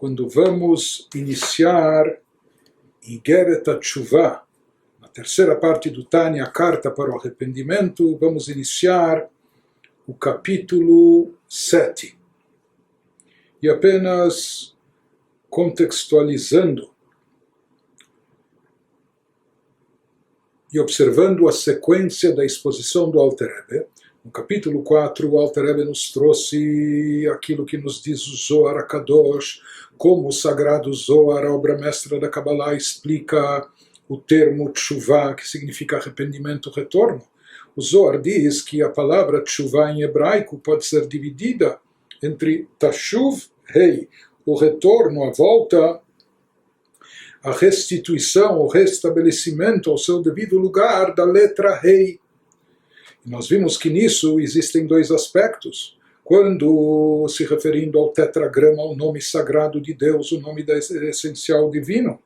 quando vamos iniciar Igeret HaTshuvah, na terceira parte do Tânia, a carta para o arrependimento, vamos iniciar o capítulo 7. E apenas contextualizando e observando a sequência da exposição do Alter Rebbe, no capítulo 4, o Alter Rebbe nos trouxe aquilo que nos diz o Zohar HaKadosh, como o sagrado Zohar, a obra mestra da Kabbalah, explica o termo Tshuvah, que significa arrependimento, retorno. O Zohar diz que a palavra Tshuvah em hebraico pode ser dividida entre Tashuv, rei, o retorno, a volta, a restituição, o restabelecimento ao seu devido lugar da letra rei. Nós vimos que nisso existem dois aspectos. Quando se referindo ao tetragrama, ao nome sagrado de Deus, o nome essencial divino,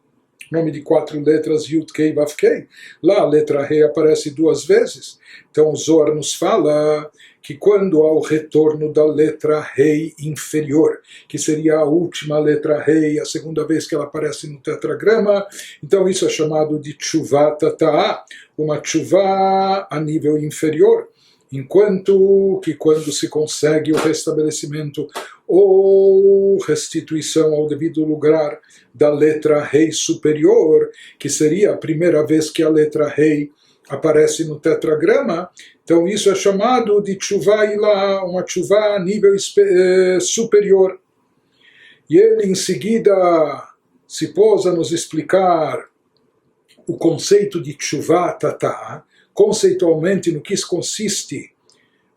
nome de 4 letras, Yud Kei Vav Kei, lá a letra rei aparece 2 vezes. Então o Zohar nos fala que quando há o retorno da letra rei inferior, que seria a última letra rei, a segunda vez que ela aparece no tetragrama, então isso é chamado de Tshuvah Tata'ah, uma Tshuvah a nível inferior, enquanto que quando se consegue o restabelecimento ou restituição ao devido lugar da letra rei superior, que seria a primeira vez que a letra rei aparece no tetragrama, então isso é chamado de Tshuvah Ilá, uma Tshuvah a nível superior. E ele em seguida se pôs a nos explicar o conceito de Tshuvah Tata'ah, conceitualmente no que consiste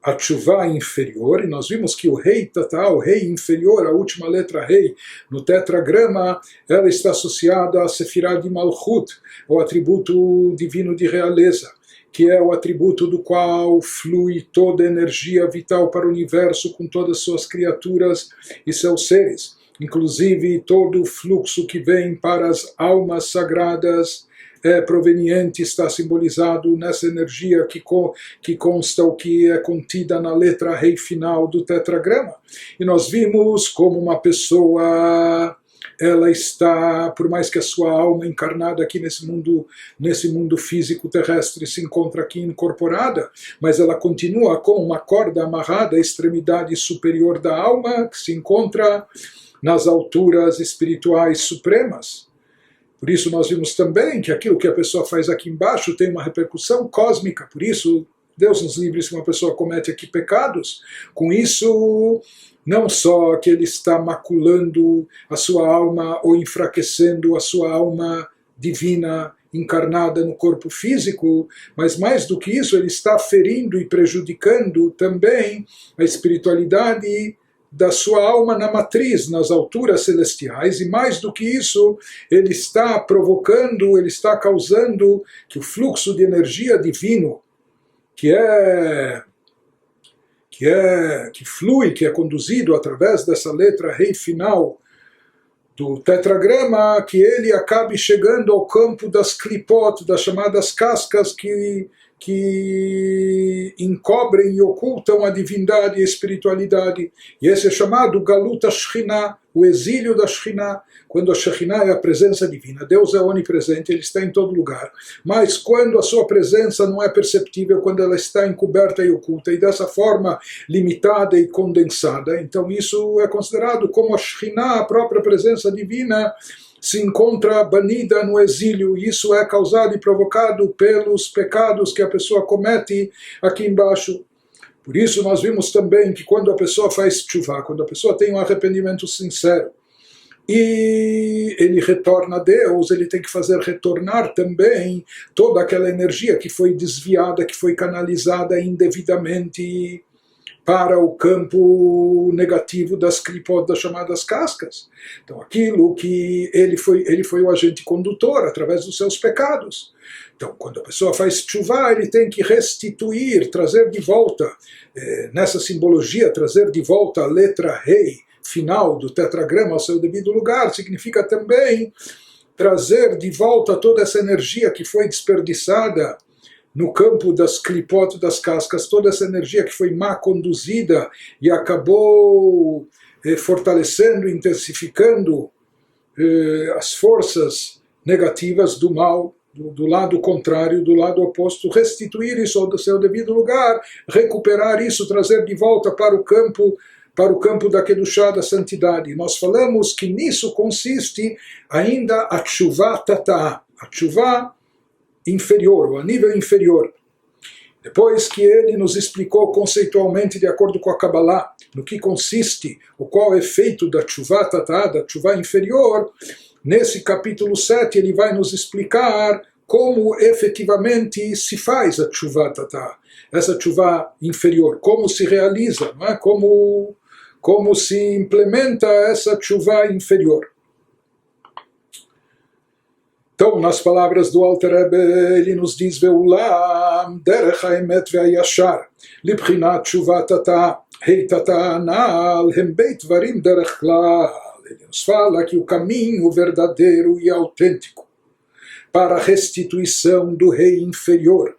a Tshuvah inferior, e nós vimos que o rei Tata'ah, o rei inferior, a última letra rei, no tetragrama, ela está associada a Sefirah de Malchut, o atributo divino de realeza, que é o atributo do qual flui toda a energia vital para o universo com todas as suas criaturas e seus seres, inclusive todo o fluxo que vem para as almas sagradas é proveniente, está simbolizado nessa energia que consta o que é contida na letra rei final do tetragrama. E nós vimos como uma pessoa, ela está, por mais que a sua alma encarnada aqui nesse mundo físico terrestre se encontra aqui incorporada, mas ela continua com uma corda amarrada à extremidade superior da alma, que se encontra nas alturas espirituais supremas. Por isso nós vimos também que aquilo que a pessoa faz aqui embaixo tem uma repercussão cósmica. Por isso, Deus nos livre se uma pessoa comete aqui pecados. Com isso, não só que ele está maculando a sua alma ou enfraquecendo a sua alma divina encarnada no corpo físico, mas mais do que isso, ele está ferindo e prejudicando também a espiritualidade da sua alma na matriz, nas alturas celestiais, e mais do que isso, ele está provocando, ele está causando que o fluxo de energia divino, que flui, que é conduzido através dessa letra rei final do tetragrama, que ele acabe chegando ao campo das klipot, das chamadas cascas que encobrem e ocultam a divindade e a espiritualidade. E esse é chamado Galut HaShekhinah, o exílio da Shekhinah, quando a Shekhinah é a presença divina. Deus é onipresente, ele está em todo lugar. Mas quando a sua presença não é perceptível, quando ela está encoberta e oculta, e dessa forma limitada e condensada, então isso é considerado como a Shekhinah, a própria presença divina, se encontra banida no exílio, e isso é causado e provocado pelos pecados que a pessoa comete aqui embaixo. Por isso nós vimos também que quando a pessoa faz tshuvah, quando a pessoa tem um arrependimento sincero, e ele retorna a Deus, ele tem que fazer retornar também toda aquela energia que foi desviada, que foi canalizada indevidamente para o campo negativo das klipot, das chamadas cascas. Então aquilo que ele foi o agente condutor através dos seus pecados. Então quando a pessoa faz tshuvah, ele tem que restituir, trazer de volta, nessa simbologia, trazer de volta a letra rei final do tetragrama ao seu devido lugar, significa também trazer de volta toda essa energia que foi desperdiçada no campo das klipot, das cascas, toda essa energia que foi má conduzida e acabou fortalecendo, intensificando as forças negativas do mal, do lado contrário, do lado oposto, restituir isso ao seu devido lugar, recuperar isso, trazer de volta para o campo da Kedushá, da santidade. Nós falamos que nisso consiste ainda a Tshuvah Tatá, a Tshuvah inferior, a nível inferior. Depois que ele nos explicou conceitualmente, de acordo com a Kabbalah, no que consiste, o qual é feito da Tshuvah Tatá, da Tshuvah inferior, nesse capítulo 7 ele vai nos explicar como efetivamente se faz a Tshuvah Tatá, essa Tshuvah inferior, como se realiza, não é? Como se implementa essa Tshuvah inferior. Então, nas palavras do Alter Rebbe, ele nos diz: Ve'ulam derech ha'emet ve'ayashar libchinat Tshuvah Tatá hei Tatá anal hem beit dvarim derech klal. Ele nos fala que o caminho verdadeiro e autêntico para a restituição do rei inferior,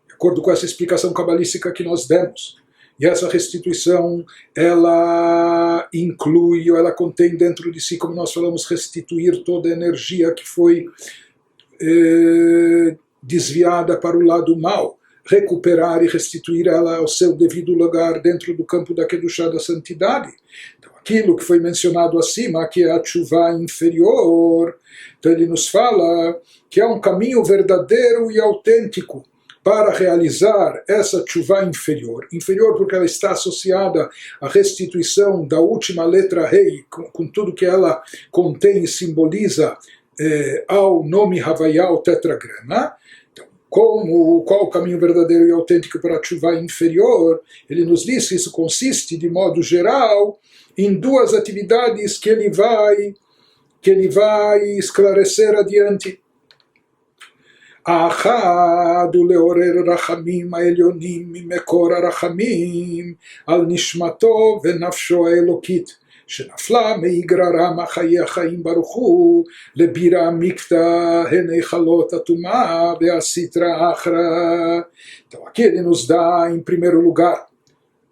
de acordo com essa explicação cabalística que nós demos, e essa restituição, ela inclui, ou ela contém dentro de si, como nós falamos, restituir toda a energia que foi desviada para o lado mal, recuperar e restituir ela ao seu devido lugar dentro do campo da Kedushá, da santidade. Então, aquilo que foi mencionado acima, que é a Tshuvah inferior, então ele nos fala que é um caminho verdadeiro e autêntico para realizar essa Tshuvah inferior. Inferior porque ela está associada à restituição da última letra Rei, com tudo que ela contém e simboliza ao nome Havaiá, o tetragrama. Então, qual o caminho verdadeiro e autêntico para a Tshuvah inferior? Ele nos diz que isso consiste, de modo geral, em duas atividades que ele vai esclarecer adiante. האחד הוא לעורר רחמים העליונים ממקור הרחמים על נשמתו ונפשו האלוקית שנפלה מאיגררם החיי החיים ברוך הוא לבירה מקטע הן היכלות הטומאה והסטרא אחרא. Então aqui ele nos dá em primeiro lugar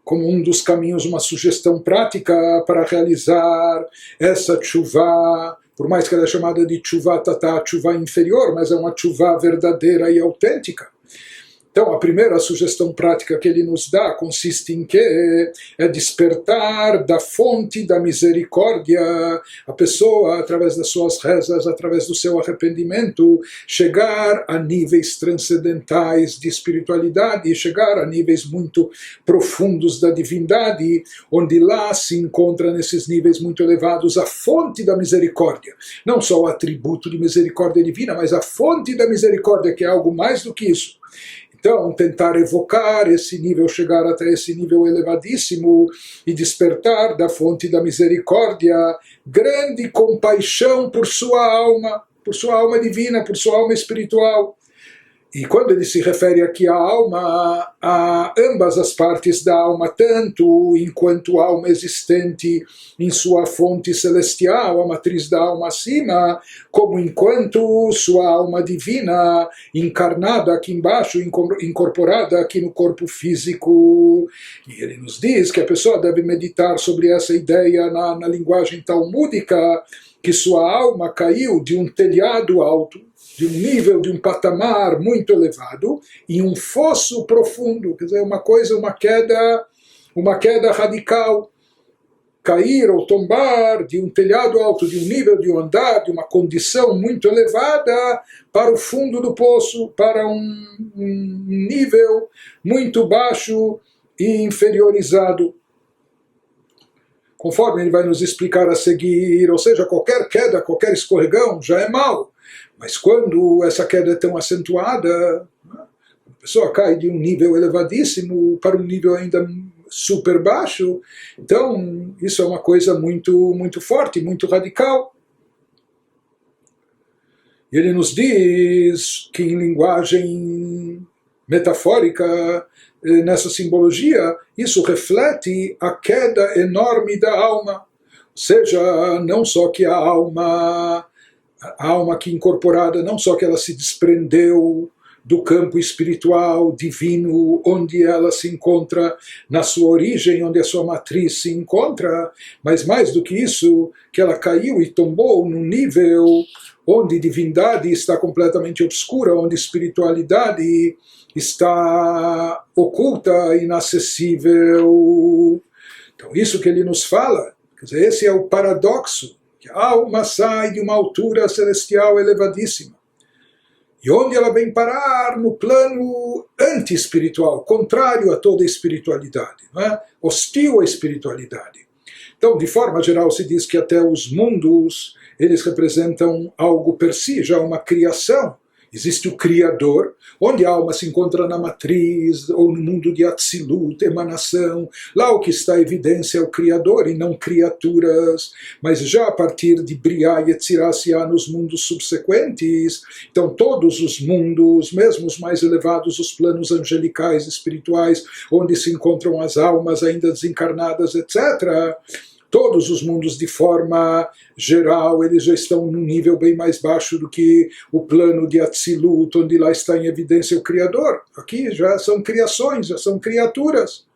como um dos caminhos uma sugestão prática para realizar essa Tshuvah, por mais que ela é chamada de Tshuvah Tatá, Tshuvah inferior, mas é uma Tshuvah verdadeira e autêntica. Então, a primeira sugestão prática que ele nos dá consiste em que é despertar da fonte da misericórdia a pessoa, através das suas rezas, através do seu arrependimento, chegar a níveis transcendentais de espiritualidade, chegar a níveis muito profundos da divindade, onde lá se encontra nesses níveis muito elevados a fonte da misericórdia. Não só o atributo de misericórdia divina, mas a fonte da misericórdia, que é algo mais do que isso. Então, tentar evocar esse nível, chegar até esse nível elevadíssimo e despertar da fonte da misericórdia grande compaixão por sua alma divina, por sua alma espiritual. E quando ele se refere aqui à alma, a ambas as partes da alma, tanto enquanto alma existente em sua fonte celestial, a matriz da alma acima, como enquanto sua alma divina, encarnada aqui embaixo, incorporada aqui no corpo físico. E ele nos diz que a pessoa deve meditar sobre essa ideia na linguagem talmúdica, que sua alma caiu de um telhado alto, de um nível, de um patamar muito elevado, em um fosso profundo, quer dizer, uma queda radical. Cair ou tombar de um telhado alto, de um nível, de um andar, de uma condição muito elevada, para o fundo do poço, para um nível muito baixo e inferiorizado. Conforme ele vai nos explicar a seguir, ou seja, qualquer queda, qualquer escorregão já é mal. Mas quando essa queda é tão acentuada, a pessoa cai de um nível elevadíssimo para um nível ainda super baixo, então isso é uma coisa muito, muito forte, muito radical. E ele nos diz que em linguagem metafórica, nessa simbologia, isso reflete a queda enorme da alma. Ou seja, não só que a alma aqui incorporada, não só que ela se desprendeu do campo espiritual, divino, onde ela se encontra na sua origem, onde a sua matriz se encontra, mas mais do que isso, que ela caiu e tombou num nível onde divindade está completamente obscura, onde espiritualidade está oculta, inacessível. Então isso que ele nos fala, quer dizer, esse é o paradoxo, que a alma sai de uma altura celestial elevadíssima. E onde ela vem parar? No plano anti-espiritual, contrário a toda a espiritualidade, não é? Hostil à espiritualidade. Então, de forma geral, se diz que até os mundos, eles representam algo per si, já uma criação. Existe o Criador, onde a alma se encontra na matriz, ou no mundo de Atzilut, emanação. Lá o que está em evidência é o Criador e não criaturas. Mas já a partir de Briá e Yetzirá se há nos mundos subsequentes. Então todos os mundos, mesmo os mais elevados, os planos angelicais, espirituais, onde se encontram as almas ainda desencarnadas, etc., todos os mundos, de forma geral, eles já estão num nível bem mais baixo do que o plano de Atzilut, onde lá está em evidência o Criador. Aqui já são criações, já são criaturas.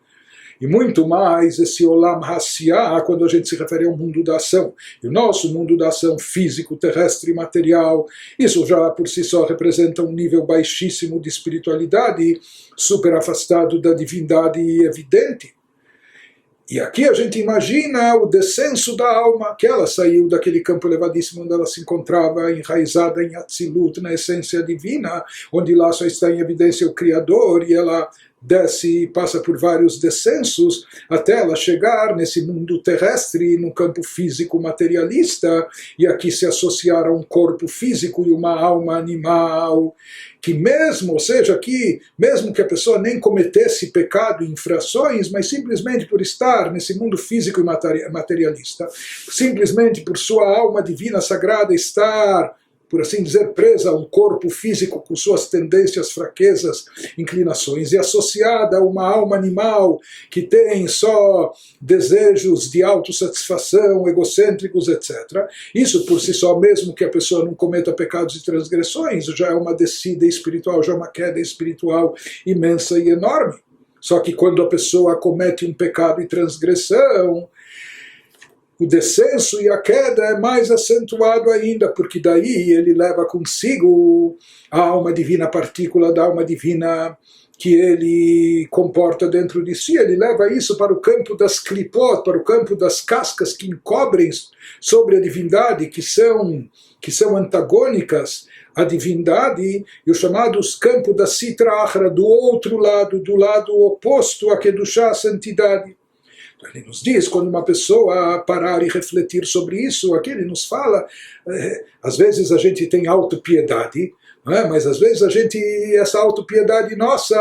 E muito mais esse Olam Hassiah, quando a gente se refere ao mundo da ação. E o nosso mundo da ação físico, terrestre e material, isso já por si só representa um nível baixíssimo de espiritualidade, super afastado da divindade evidente. E aqui a gente imagina o descenso da alma, que ela saiu daquele campo elevadíssimo onde ela se encontrava enraizada em Atzilut, na essência divina, onde lá só está em evidência o Criador, e ela desce e passa por vários descensos até ela chegar nesse mundo terrestre, no campo físico materialista, e aqui se associar a um corpo físico e uma alma animal, que mesmo, ou seja, aqui, mesmo que a pessoa nem cometesse pecado e infrações, mas simplesmente por estar nesse mundo físico e materialista, simplesmente por sua alma divina sagrada estar, por assim dizer, presa a um corpo físico com suas tendências, fraquezas, inclinações, e associada a uma alma animal que tem só desejos de autossatisfação, egocêntricos, etc. Isso por si só, mesmo que a pessoa não cometa pecados e transgressões, já é uma descida espiritual, já é uma queda espiritual imensa e enorme. Só que quando a pessoa comete um pecado e transgressão, o descenso e a queda é mais acentuado ainda, porque daí ele leva consigo a alma divina, a partícula da alma divina que ele comporta dentro de si. Ele leva isso para o campo das klipot, para o campo das cascas que encobrem sobre a divindade, que são antagônicas à divindade, e os chamados campos da Sitra Achra, do outro lado, do lado oposto a Kedushá, a santidade. Ele nos diz, quando uma pessoa parar e refletir sobre isso, aqui ele nos fala, às vezes a gente tem autopiedade, mas às vezes essa autopiedade nossa,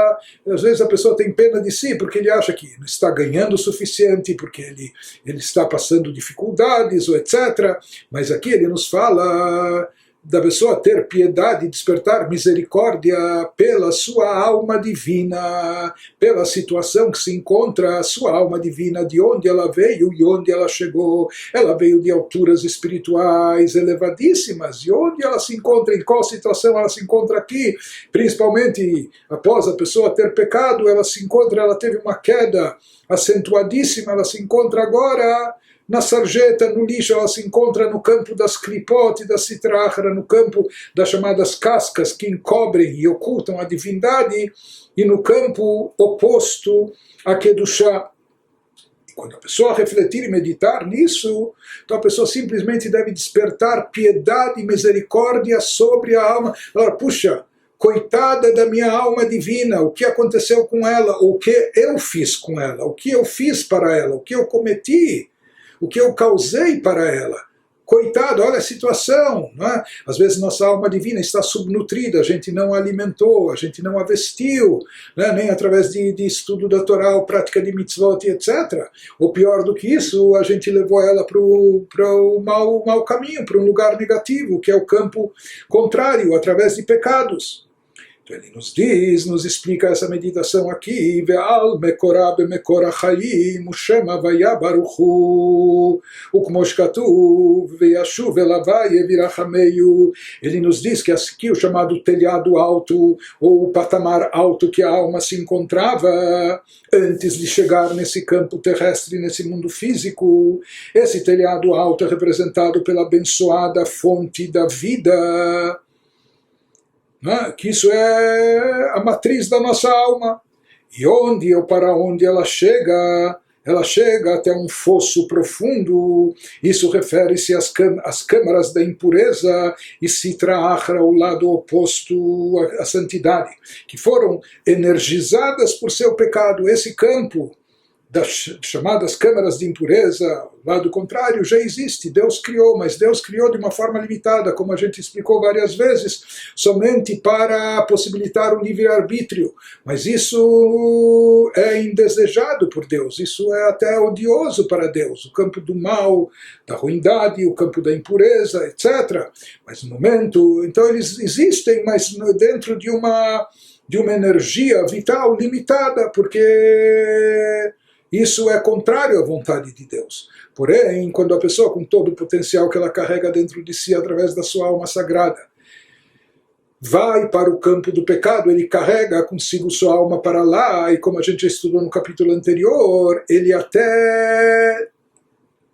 às vezes a pessoa tem pena de si, porque ele acha que não está ganhando o suficiente, porque ele está passando dificuldades, ou etc. Mas aqui ele nos fala da pessoa ter piedade, despertar misericórdia pela sua alma divina, pela situação que se encontra a sua alma divina, de onde ela veio e onde ela chegou. Ela veio de alturas espirituais elevadíssimas, e onde ela se encontra, em qual situação ela se encontra aqui, principalmente após a pessoa ter pecado, ela teve uma queda acentuadíssima, ela se encontra agora na sarjeta, no lixo, ela se encontra no campo das klipot e da Sitra Achra, no campo das chamadas cascas que encobrem e ocultam a divindade, e no campo oposto a Kedushá. E quando a pessoa refletir e meditar nisso, então a pessoa simplesmente deve despertar piedade e misericórdia sobre a alma. Agora, puxa, coitada da minha alma divina, o que aconteceu com ela, o que eu fiz com ela, o que eu fiz para ela, o que eu cometi, o que eu causei para ela. Coitado, olha a situação, não é? Às vezes nossa alma divina está subnutrida, a gente não a alimentou, a gente não a vestiu, né? Nem através de estudo da Torá ou prática de mitzvot, etc. Ou pior do que isso, a gente levou ela para o mau caminho, para um lugar negativo, que é o campo contrário, através de pecados. Ele nos diz, nos explica essa meditação aqui, Ve'al mekorah bemekor ha'chaim, Ushem havaya baruch hu, ukmo shkatuv, ve'yashuv elavai virachameyu. Ele nos diz que aqui o chamado telhado alto, ou o patamar alto que a alma se encontrava antes de chegar nesse campo terrestre, nesse mundo físico, esse telhado alto é representado pela abençoada fonte da vida, que isso é a matriz da nossa alma, e onde ou para onde ela chega até um fosso profundo. Isso refere-se às câmaras da impureza, e Sitra Achra, o lado oposto à santidade, que foram energizadas por seu pecado. Esse campo das chamadas câmaras de impureza, o lado contrário, já existe, Deus criou, mas Deus criou de uma forma limitada, como a gente explicou várias vezes, somente para possibilitar o livre-arbítrio, mas isso é indesejado por Deus, isso é até odioso para Deus, o campo do mal, da ruindade, o campo da impureza, etc. Mas no momento, então eles existem, mas dentro de uma energia vital limitada, porque isso é contrário à vontade de Deus. Porém, quando a pessoa, com todo o potencial que ela carrega dentro de si, através da sua alma sagrada, vai para o campo do pecado, ele carrega consigo sua alma para lá, e como a gente já estudou no capítulo anterior, ele até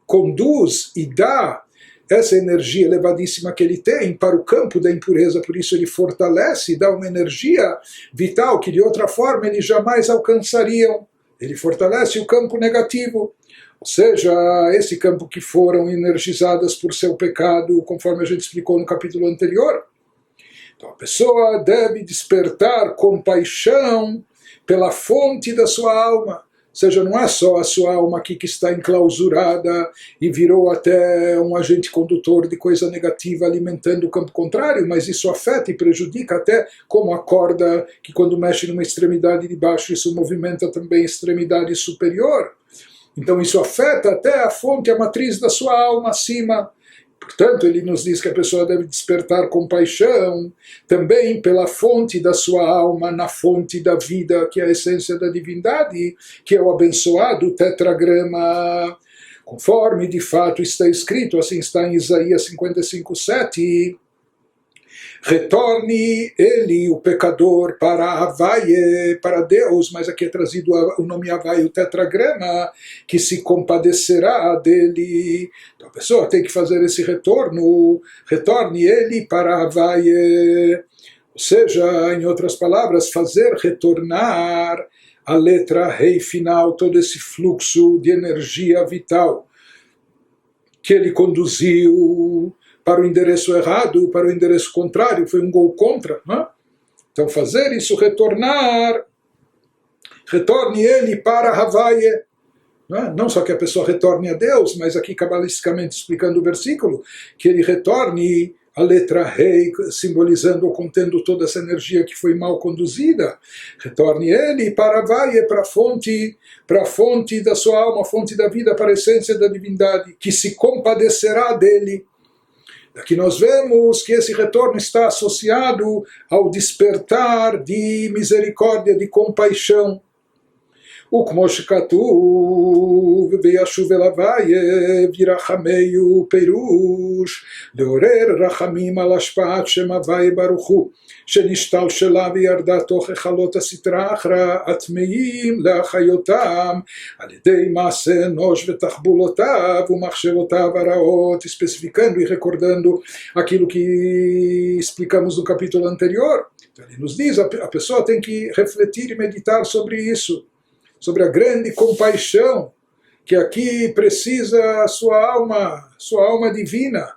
conduz e dá essa energia elevadíssima que ele tem para o campo da impureza, por isso ele fortalece e dá uma energia vital que de outra forma eles jamais alcançariam. Ele fortalece o campo negativo, ou seja, esse campo que foram energizadas por seu pecado, conforme a gente explicou no capítulo anterior. Então a pessoa deve despertar compaixão pela fonte da sua alma. Ou seja, não é só a sua alma aqui que está enclausurada e virou até um agente condutor de coisa negativa alimentando o campo contrário, mas isso afeta e prejudica até como a corda que quando mexe numa extremidade de baixo isso movimenta também a extremidade superior. Então isso afeta até a fonte, a matriz da sua alma acima. Portanto, ele nos diz que a pessoa deve despertar compaixão também pela fonte da sua alma, na fonte da vida, que é a essência da divindade, que é o abençoado tetragrama. Conforme de fato está escrito, assim está em Isaías 55:7, retorne ele, o pecador, para Havaie, para Deus, mas aqui é trazido o nome Havaie, o tetragrama, que se compadecerá dele. Então a pessoa tem que fazer esse retorno, retorne ele para Havaie, ou seja, em outras palavras, fazer retornar a letra rei final, todo esse fluxo de energia vital que ele conduziu para o endereço errado, para o endereço contrário, foi um gol contra. Né? Então fazer isso, retorne ele para Havaie. Não só que a pessoa retorne a Deus, mas aqui cabalisticamente explicando o versículo, que ele retorne a letra rei, simbolizando ou contendo toda essa energia que foi mal conduzida. Retorne ele para Havaie, para a fonte da sua alma, a fonte da vida, para a essência da divindade, que se compadecerá dele. Aqui nós vemos que esse retorno está associado ao despertar de misericórdia, de compaixão. וכמו שכתוב וישוב אליי וירחמי פירוש לעורר רחמים על השפעת שם הווי ברוך הוא שנשתלשלה וירדה תוך היכלות הסטרא אחרא הטמאים להחיותם על ידי מעשה אנוש ותחבולותיו ומחשבותיו הרעות, especificando e recordando aquilo que explicamos no capítulo anterior. Então ele nos diz, a pessoa tem que refletir e meditar sobre isso, sobre a grande compaixão que aqui precisa a sua alma divina,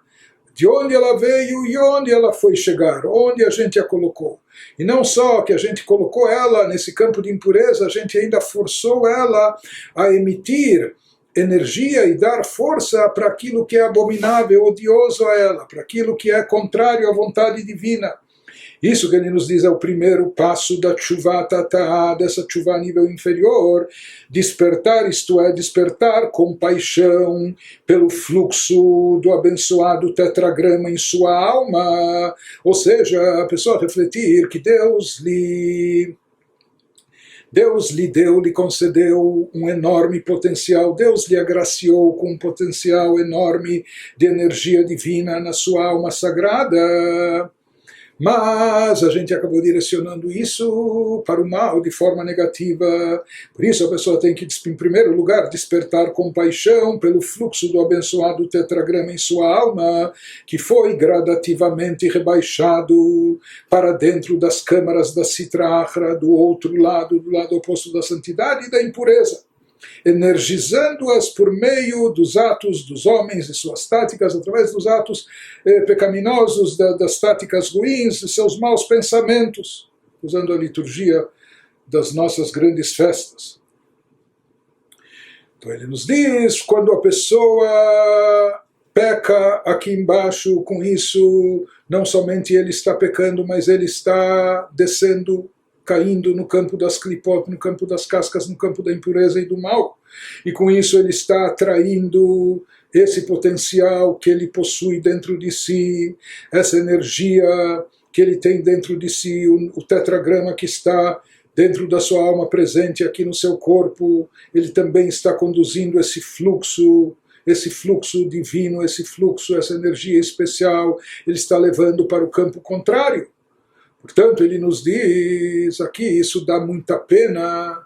de onde ela veio e onde ela foi chegar, onde a gente a colocou. E não só que a gente colocou ela nesse campo de impureza, a gente ainda forçou ela a emitir energia e dar força para aquilo que é abominável, odioso a ela, para aquilo que é contrário à vontade divina. Isso que ele nos diz é o primeiro passo da tshuva tatá, dessa tshuva a nível inferior, despertar, isto é, despertar compaixão pelo fluxo do abençoado tetragrama em sua alma, ou seja, a pessoa refletir que Deus lhe deu, lhe concedeu um enorme potencial, Deus lhe agraciou com um potencial enorme de energia divina na sua alma sagrada. Mas a gente acabou direcionando isso para o mal de forma negativa. Por isso a pessoa tem que, em primeiro lugar, despertar compaixão pelo fluxo do abençoado tetragrama em sua alma, que foi gradativamente rebaixado para dentro das câmaras da Sitra Achra, do outro lado, do lado oposto da santidade e da impureza, energizando-as por meio dos atos dos homens e suas táticas, através dos atos pecaminosos, das táticas ruins, de seus maus pensamentos, usando a liturgia das nossas grandes festas. Então ele nos diz, quando a pessoa peca aqui embaixo, com isso, não somente ele está pecando, mas ele está descendo, caindo no campo das clipot, no campo das cascas, no campo da impureza e do mal. E com isso ele está atraindo esse potencial que ele possui dentro de si, essa energia que ele tem dentro de si, o tetragrama que está dentro da sua alma presente aqui no seu corpo, ele também está conduzindo esse fluxo divino, esse fluxo, essa energia especial, ele está levando para o campo contrário. Portanto, ele nos diz aqui, isso dá muita pena,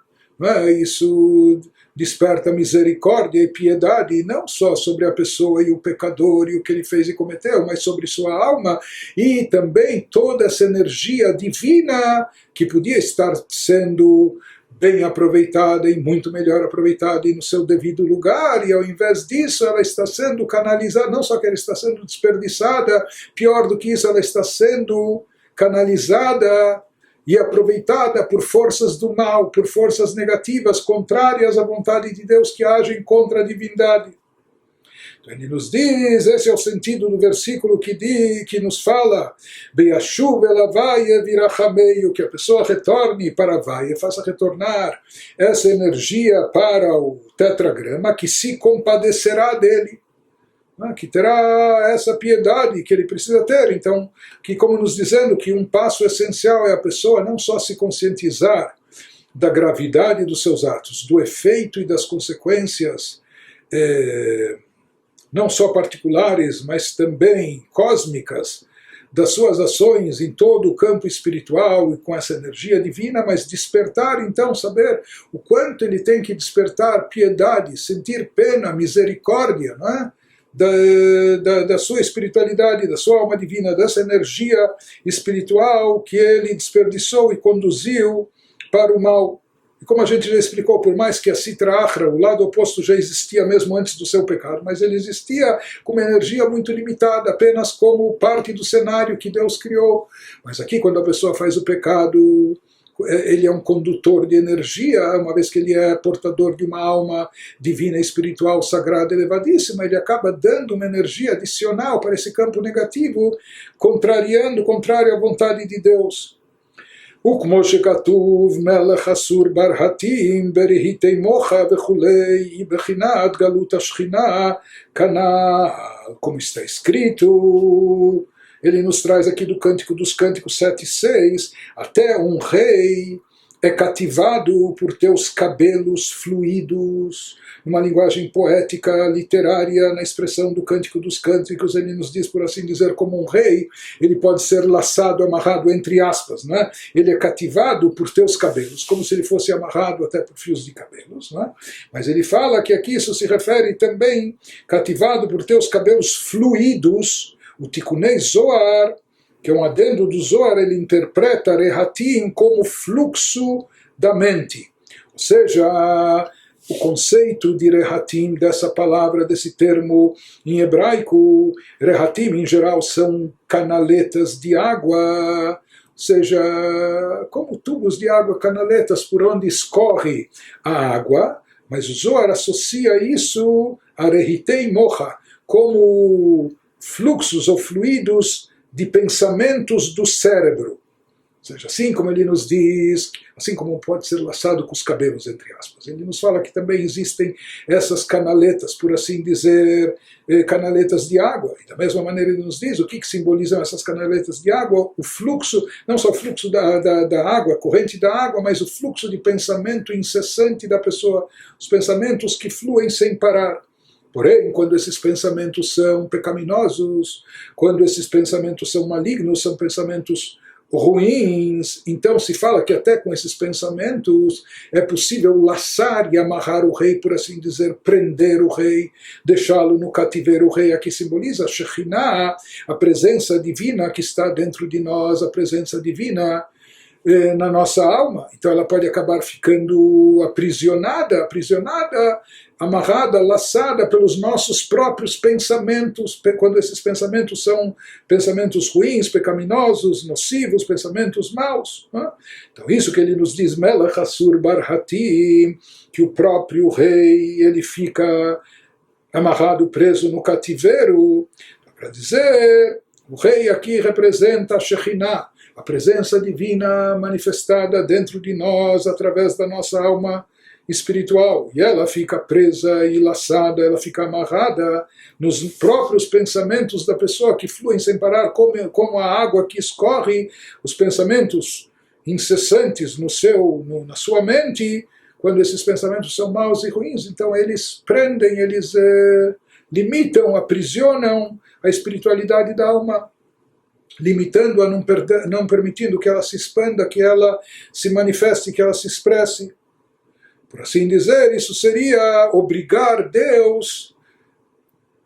isso desperta misericórdia e piedade, não só sobre a pessoa e o pecador e o que ele fez e cometeu, mas sobre sua alma, e também toda essa energia divina que podia estar sendo bem aproveitada e muito melhor aproveitada e no seu devido lugar, e ao invés disso ela está sendo canalizada, não só que ela está sendo desperdiçada, pior do que isso, ela está sendo canalizada e aproveitada por forças do mal, por forças negativas, contrárias à vontade de Deus, que agem contra a divindade. Então ele nos diz, esse é o sentido do versículo que nos fala, Be'ashuv el Havaya virachameyu, que a pessoa retorne para Havaya, faça retornar essa energia para o tetragrama, que se compadecerá dele, que terá essa piedade que ele precisa ter. Então, que como nos dizendo que um passo essencial é a pessoa não só se conscientizar da gravidade dos seus atos, do efeito e das consequências, não só particulares, mas também cósmicas, das suas ações em todo o campo espiritual e com essa energia divina, mas despertar, então, saber o quanto ele tem que despertar piedade, sentir pena, misericórdia, não é? Da sua espiritualidade, da sua alma divina, dessa energia espiritual que ele desperdiçou e conduziu para o mal. E como a gente já explicou, por mais que a Sitra Achra, o lado oposto, já existia mesmo antes do seu pecado, mas ele existia com uma energia muito limitada, apenas como parte do cenário que Deus criou. Mas aqui, quando a pessoa faz o pecado, ele é um condutor de energia, uma vez que ele é portador de uma alma divina, espiritual, sagrada, elevadíssima, ele acaba dando uma energia adicional para esse campo negativo, contrário à vontade de Deus. וכמו שכתוב מלך אסור ברהטים בריהיטי מוחה וכולי בחינת גלות השכינה כנ"ל, como está escrito. Ele nos traz aqui do Cântico dos Cânticos 7:6, até um rei é cativado por teus cabelos fluídos. Numa linguagem poética, literária, na expressão do Cântico dos Cânticos, ele nos diz, por assim dizer, como um rei, ele pode ser laçado, amarrado, entre aspas, não é? Ele é cativado por teus cabelos, como se ele fosse amarrado até por fios de cabelos, não é? Mas ele fala que aqui isso se refere também, cativado por teus cabelos fluídos. O Tikunei Zohar, que é um adendo do Zohar, ele interpreta Rehatim como fluxo da mente. Ou seja, o conceito de Rehatim, dessa palavra, desse termo em hebraico, Rehatim em geral são canaletas de água, ou seja, como tubos de água, canaletas por onde escorre a água, mas o Zohar associa isso a Rehitei Mocha, como fluxos ou fluidos de pensamentos do cérebro. Ou seja, assim como ele nos diz, assim como pode ser laçado com os cabelos, entre aspas. Ele nos fala que também existem essas canaletas, por assim dizer, canaletas de água. E da mesma maneira ele nos diz o que simbolizam essas canaletas de água, o fluxo, não só o fluxo da água, a corrente da água, mas o fluxo de pensamento incessante da pessoa, os pensamentos que fluem sem parar. Porém, quando esses pensamentos são pecaminosos, quando esses pensamentos são malignos, são pensamentos ruins, então se fala que até com esses pensamentos é possível laçar e amarrar o rei, por assim dizer, prender o rei, deixá-lo no cativeiro. O rei aqui simboliza a Shekhinah, a presença divina que está dentro de nós, a presença divina na nossa alma. Então ela pode acabar ficando aprisionada, amarrada, laçada pelos nossos próprios pensamentos, quando esses pensamentos são pensamentos ruins, pecaminosos, nocivos, pensamentos maus. Então isso que ele nos diz, Melech Asur Bar Hatim, que o próprio rei ele fica amarrado, preso no cativeiro. Para dizer, o rei aqui representa a Shekhinah, a presença divina manifestada dentro de nós através da nossa alma espiritual, e ela fica presa e laçada, ela fica amarrada nos próprios pensamentos da pessoa que fluem sem parar, como a água que escorre, os pensamentos incessantes na sua mente. Quando esses pensamentos são maus e ruins, então eles prendem, eles limitam, aprisionam a espiritualidade da alma, limitando-a, não permitindo que ela se expanda, que ela se manifeste, que ela se expresse. Por assim dizer, isso seria obrigar Deus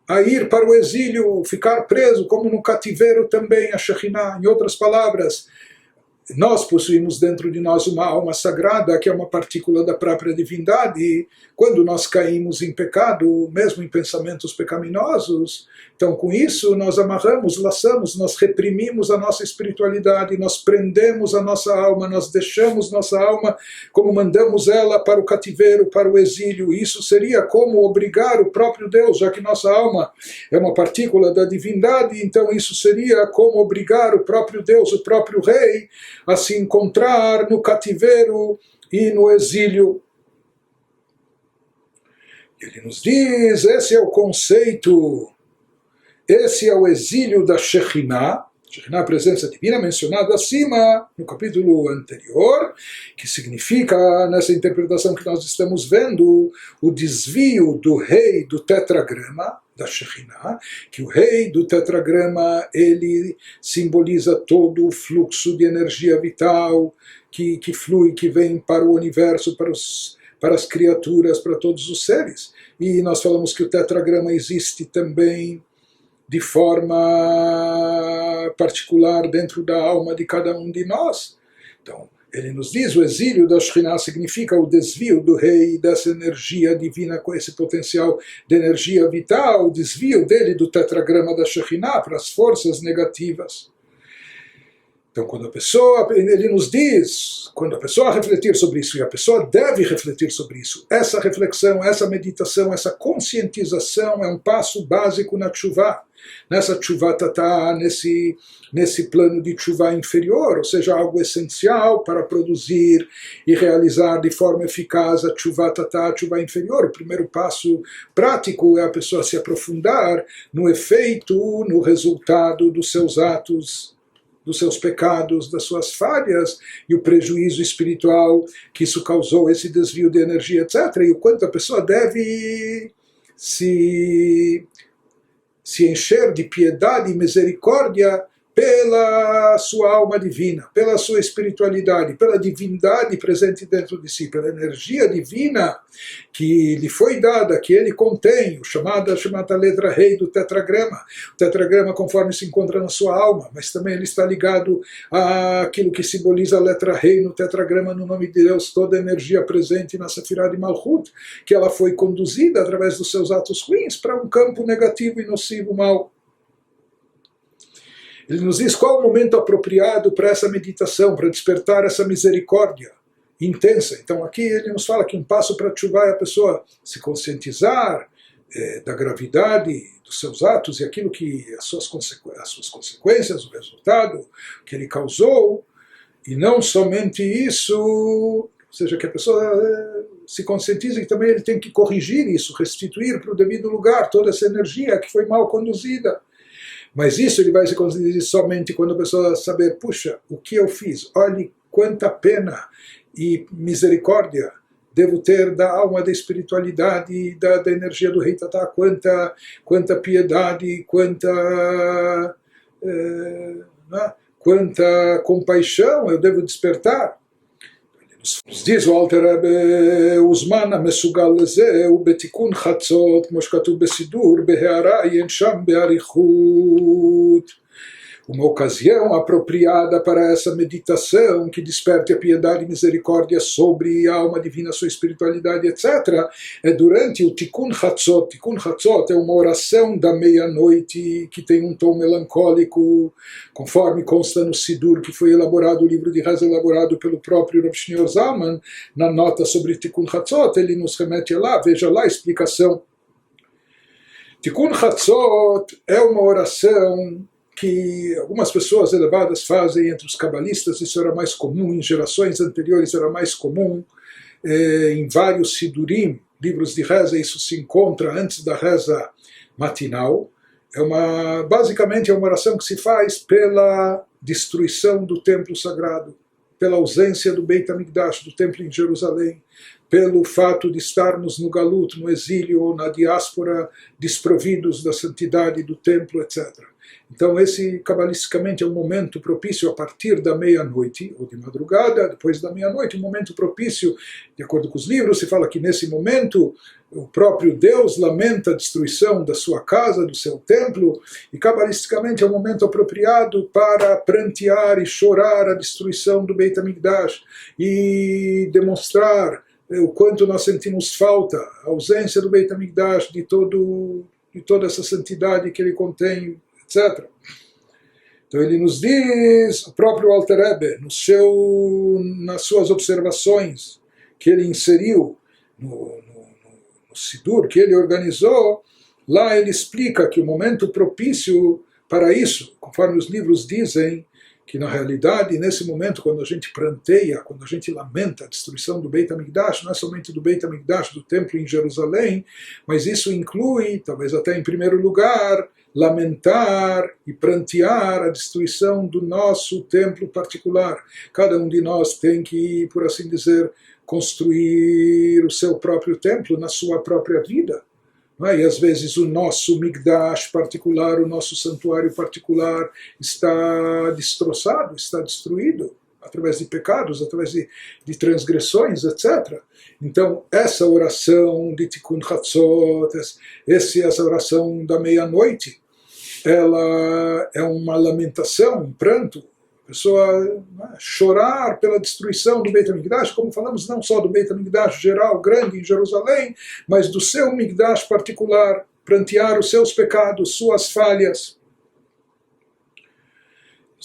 a ir para o exílio, ficar preso, como no cativeiro também, a Shekhinah. Em outras palavras, nós possuímos dentro de nós uma alma sagrada, que é uma partícula da própria divindade, e quando nós caímos em pecado, mesmo em pensamentos pecaminosos, então com isso nós amarramos, laçamos, nós reprimimos a nossa espiritualidade, nós prendemos a nossa alma, nós deixamos nossa alma, como mandamos ela para o cativeiro, para o exílio. Isso seria como obrigar o próprio Deus, já que nossa alma é uma partícula da divindade, então isso seria como obrigar o próprio Deus, o próprio Rei, a se encontrar no cativeiro e no exílio. Ele nos diz, esse é o conceito, esse é o exílio da Shekhinah, a presença divina mencionada acima no capítulo anterior, que significa, nessa interpretação que nós estamos vendo, o desvio do rei do tetragrama, da Shekhinah, que o rei do tetragrama ele simboliza todo o fluxo de energia vital que flui, que vem para o universo, para as criaturas, para todos os seres. E nós falamos que o tetragrama existe também de forma particular dentro da alma de cada um de nós. Então, ele nos diz, o exílio da Shekhinah significa o desvio do rei dessa energia divina, com esse potencial de energia vital, o desvio dele do tetragrama da Shekhinah para as forças negativas. Então, quando a pessoa, ele nos diz, quando a pessoa refletir sobre isso, e a pessoa deve refletir sobre isso, essa reflexão, essa meditação, essa conscientização é um passo básico na tshuva. Nessa tshuva tatá, nesse plano de tshuva inferior, ou seja, algo essencial para produzir e realizar de forma eficaz a tshuva tatá, a tshuva inferior. O primeiro passo prático é a pessoa se aprofundar no efeito, no resultado dos seus atos, dos seus pecados, das suas falhas e o prejuízo espiritual que isso causou, esse desvio de energia, etc. E o quanto a pessoa deve se encher de piedade e misericórdia pela sua alma divina, pela sua espiritualidade, pela divindade presente dentro de si, pela energia divina que lhe foi dada, que ele contém, chamada letra rei do tetragrama. O tetragrama conforme se encontra na sua alma, mas também ele está ligado àquilo que simboliza a letra rei no tetragrama, no nome de Deus, toda a energia presente na Sefirah de Malchut, que ela foi conduzida através dos seus atos ruins para um campo negativo e nocivo, mau. Ele nos diz qual é o momento apropriado para essa meditação, para despertar essa misericórdia intensa. Então aqui ele nos fala que um passo para tshuva é a pessoa se conscientizar da gravidade dos seus atos e aquilo que as suas consequências, o resultado que ele causou, E não somente isso, ou seja, que a pessoa se conscientiza que também ele tem que corrigir isso, restituir para o devido lugar toda essa energia que foi mal conduzida. Mas isso ele vai se conscientizar somente quando a pessoa saber, puxa, o que eu fiz? Olhe quanta pena e misericórdia devo ter da alma da espiritualidade, da energia do Rei Tatá, quanta piedade, quanta compaixão eu devo despertar. Nos diz o Alter Rebbe, Uzman המסוגל לזה הוא בתיקון חצות, כמו שכתוב בסידור, בהערה עיין שם באריכות. Uma ocasião apropriada para essa meditação que desperte a piedade e misericórdia sobre a alma divina, sua espiritualidade, etc., é durante o Tikkun Chatzot. Tikkun Chatzot é uma oração da meia-noite que tem um tom melancólico, conforme consta no Sidur, que foi elaborado, o livro de reza elaborado pelo próprio Rav Shneur Zalman, na nota sobre Tikkun Chatzot, ele nos remete lá, veja lá a explicação. Tikkun Chatzot é uma oração que algumas pessoas elevadas fazem entre os cabalistas. Isso era mais comum, em gerações anteriores era mais comum, em vários sidurim, livros de reza, isso se encontra antes da reza matinal. Basicamente é uma oração que se faz pela destruição do templo sagrado, pela ausência do Beit HaMikdash, do templo em Jerusalém, pelo fato de estarmos no galut, no exílio ou na diáspora, desprovidos da santidade do templo, etc. Então esse, cabalisticamente, é um momento propício a partir da meia-noite, ou de madrugada, depois da meia-noite, um momento propício, de acordo com os livros, se fala que nesse momento o próprio Deus lamenta a destruição da sua casa, do seu templo, e cabalisticamente é um momento apropriado para prantear e chorar a destruição do Beit HaMikdash e demonstrar o quanto nós sentimos falta, a ausência do Beit HaMikdash, de toda essa santidade que ele contém, etc. Então ele nos diz, o próprio Alter Rebbe, nas suas observações que ele inseriu no Sidur, que ele organizou, lá ele explica que o momento propício para isso, conforme os livros dizem, que na realidade, nesse momento, quando a gente pranteia, quando a gente lamenta a destruição do Beit HaMikdash, não é somente do Beit HaMikdash, do templo em Jerusalém, mas isso inclui, talvez até em primeiro lugar, lamentar e prantear a destruição do nosso templo particular. Cada um de nós tem que, por assim dizer, construir o seu próprio templo na sua própria vida. E às vezes o nosso Mikdash particular, o nosso santuário particular está destroçado, está destruído, através de pecados, através de transgressões, etc. Então, essa oração de Tikkun Chatzot, essa oração da meia-noite, ela é uma lamentação, um pranto, a pessoa chorar pela destruição do Beit HaMikdash, como falamos, não só do Beit HaMikdash geral, grande em Jerusalém, mas do seu Mikdash particular, prantear os seus pecados, suas falhas.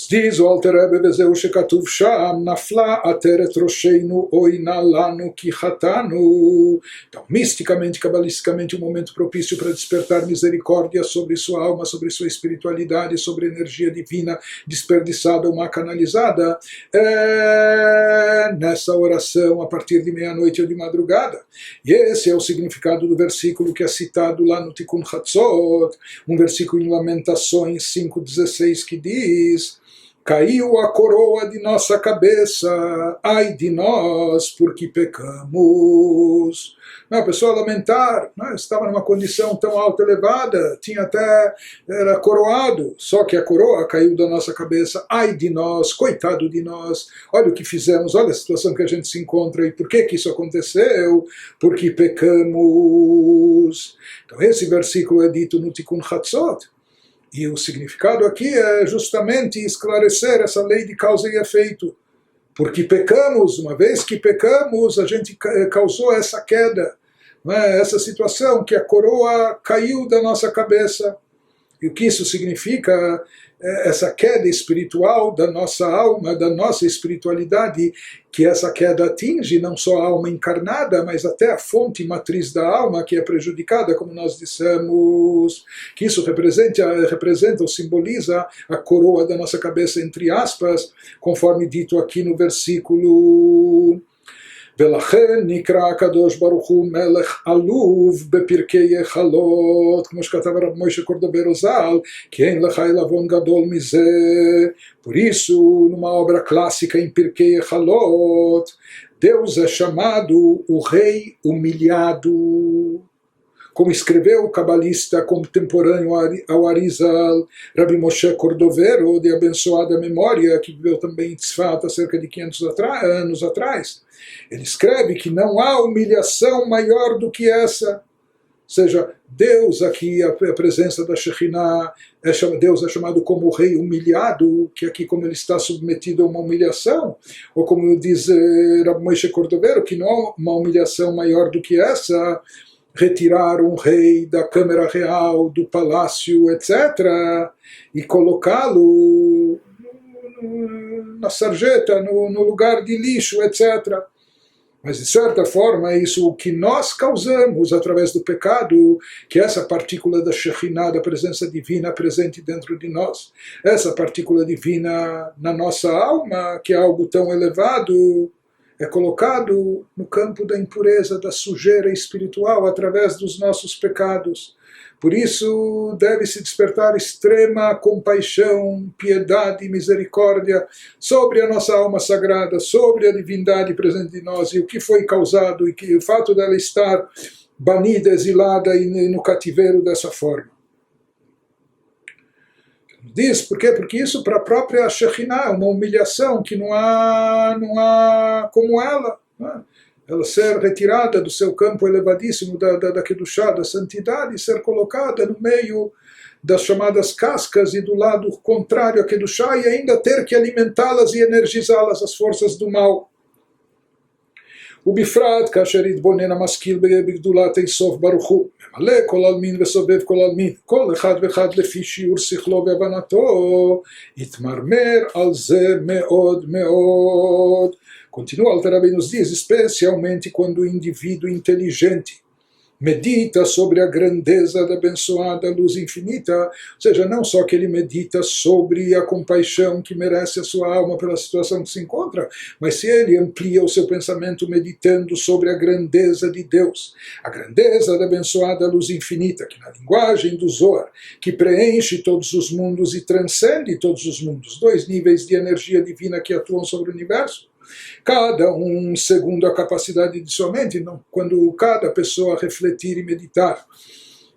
Diz o Alter Rebbe, וזהו שכתוב שם, נפלה עטרת ראשנו, אוינה לנו כי חטאנו. Então, misticamente, cabalisticamente, um momento propício para despertar misericórdia sobre sua alma, sobre sua espiritualidade, sobre a energia divina desperdiçada ou má canalizada, nessa oração a partir de meia-noite ou de madrugada. E esse é o significado do versículo que é citado lá no Tikkun Chatzot, um versículo em Lamentações 5,16 que diz: caiu a coroa de nossa cabeça, ai de nós, porque pecamos. A pessoa lamentar, estava numa condição tão alta, elevada, era coroado, só que a coroa caiu da nossa cabeça, ai de nós, coitado de nós, olha o que fizemos, olha a situação que a gente se encontra e por que isso aconteceu? Porque pecamos. Então esse versículo é dito no Tikkun Chatzot. E o significado aqui é justamente esclarecer essa lei de causa e efeito. Porque pecamos, uma vez que pecamos, a gente causou essa queda, essa situação que a coroa caiu da nossa cabeça. E o que isso significa? essa queda espiritual da nossa alma, da nossa espiritualidade, que essa queda atinge não só a alma encarnada, mas até a fonte matriz da alma, que é prejudicada, como nós dissemos, que isso representa ou simboliza a coroa da nossa cabeça, entre aspas, conforme dito aqui no versículo. ולכן נקרא הקדוש ברוך הוא מלך עלוב בפרקי החלות, כמו שכתב הרב מוישה קורדוברו ז"ל, כי אין לך עלבון גדול מזה. Por isso, numa obra clássica em Pirkei Halot, Deus é chamado o Rei Humilhado. Como escreveu o cabalista contemporâneo ao Arizal, Rabbi Moshe Cordovero, de abençoada memória, que viveu também em Tzfat há cerca de 500 anos atrás, ele escreve que não há humilhação maior do que essa. Ou seja, Deus aqui, a presença da Shekhinah, Deus é chamado como o Rei Humilhado, que aqui como ele está submetido a uma humilhação, ou como diz Rabbi Moshe Cordovero, que não há uma humilhação maior do que essa, retirar um rei da Câmara Real, do palácio, etc., e colocá-lo na sarjeta, no lugar de lixo, etc. Mas, de certa forma, é isso o que nós causamos através do pecado, que essa partícula da Shekhinah, da presença divina presente dentro de nós, essa partícula divina na nossa alma, que é algo tão elevado, é colocado no campo da impureza, da sujeira espiritual, através dos nossos pecados. Por isso, deve-se despertar extrema compaixão, piedade e misericórdia sobre a nossa alma sagrada, sobre a divindade presente em nós, e o que foi causado, e que o fato dela estar banida, exilada e no cativeiro dessa forma. Diz, por quê? Porque isso para a própria Shekhinah é uma humilhação que não há como ela. Né? Ela ser retirada do seu campo elevadíssimo da Kedushá, da santidade, e ser colocada no meio das chamadas cascas e do lado contrário à Kedushá, e ainda ter que alimentá-las e energizá-las, as forças do mal. ובפרט כאשר יתבונן המשכיל בגדולת אינסוף ברוך הוא, ממלא כל עלמין וסובב כל עלמין, כל אחד ואחד לפי שיעור שכלו והבנתו, יתמרמר על זה מאוד מאוד. Continua Alter Rebbe nos diz, especialmente quando o indivíduo inteligente medita sobre a grandeza da abençoada luz infinita, ou seja, não só que ele medita sobre a compaixão que merece a sua alma pela situação que se encontra, mas se ele amplia o seu pensamento meditando sobre a grandeza de Deus, a grandeza da abençoada luz infinita, que na linguagem do Zohar, que preenche todos os mundos e transcende todos os mundos, dois níveis de energia divina que atuam sobre o universo, cada um segundo a capacidade de sua mente. Então, quando cada pessoa refletir e meditar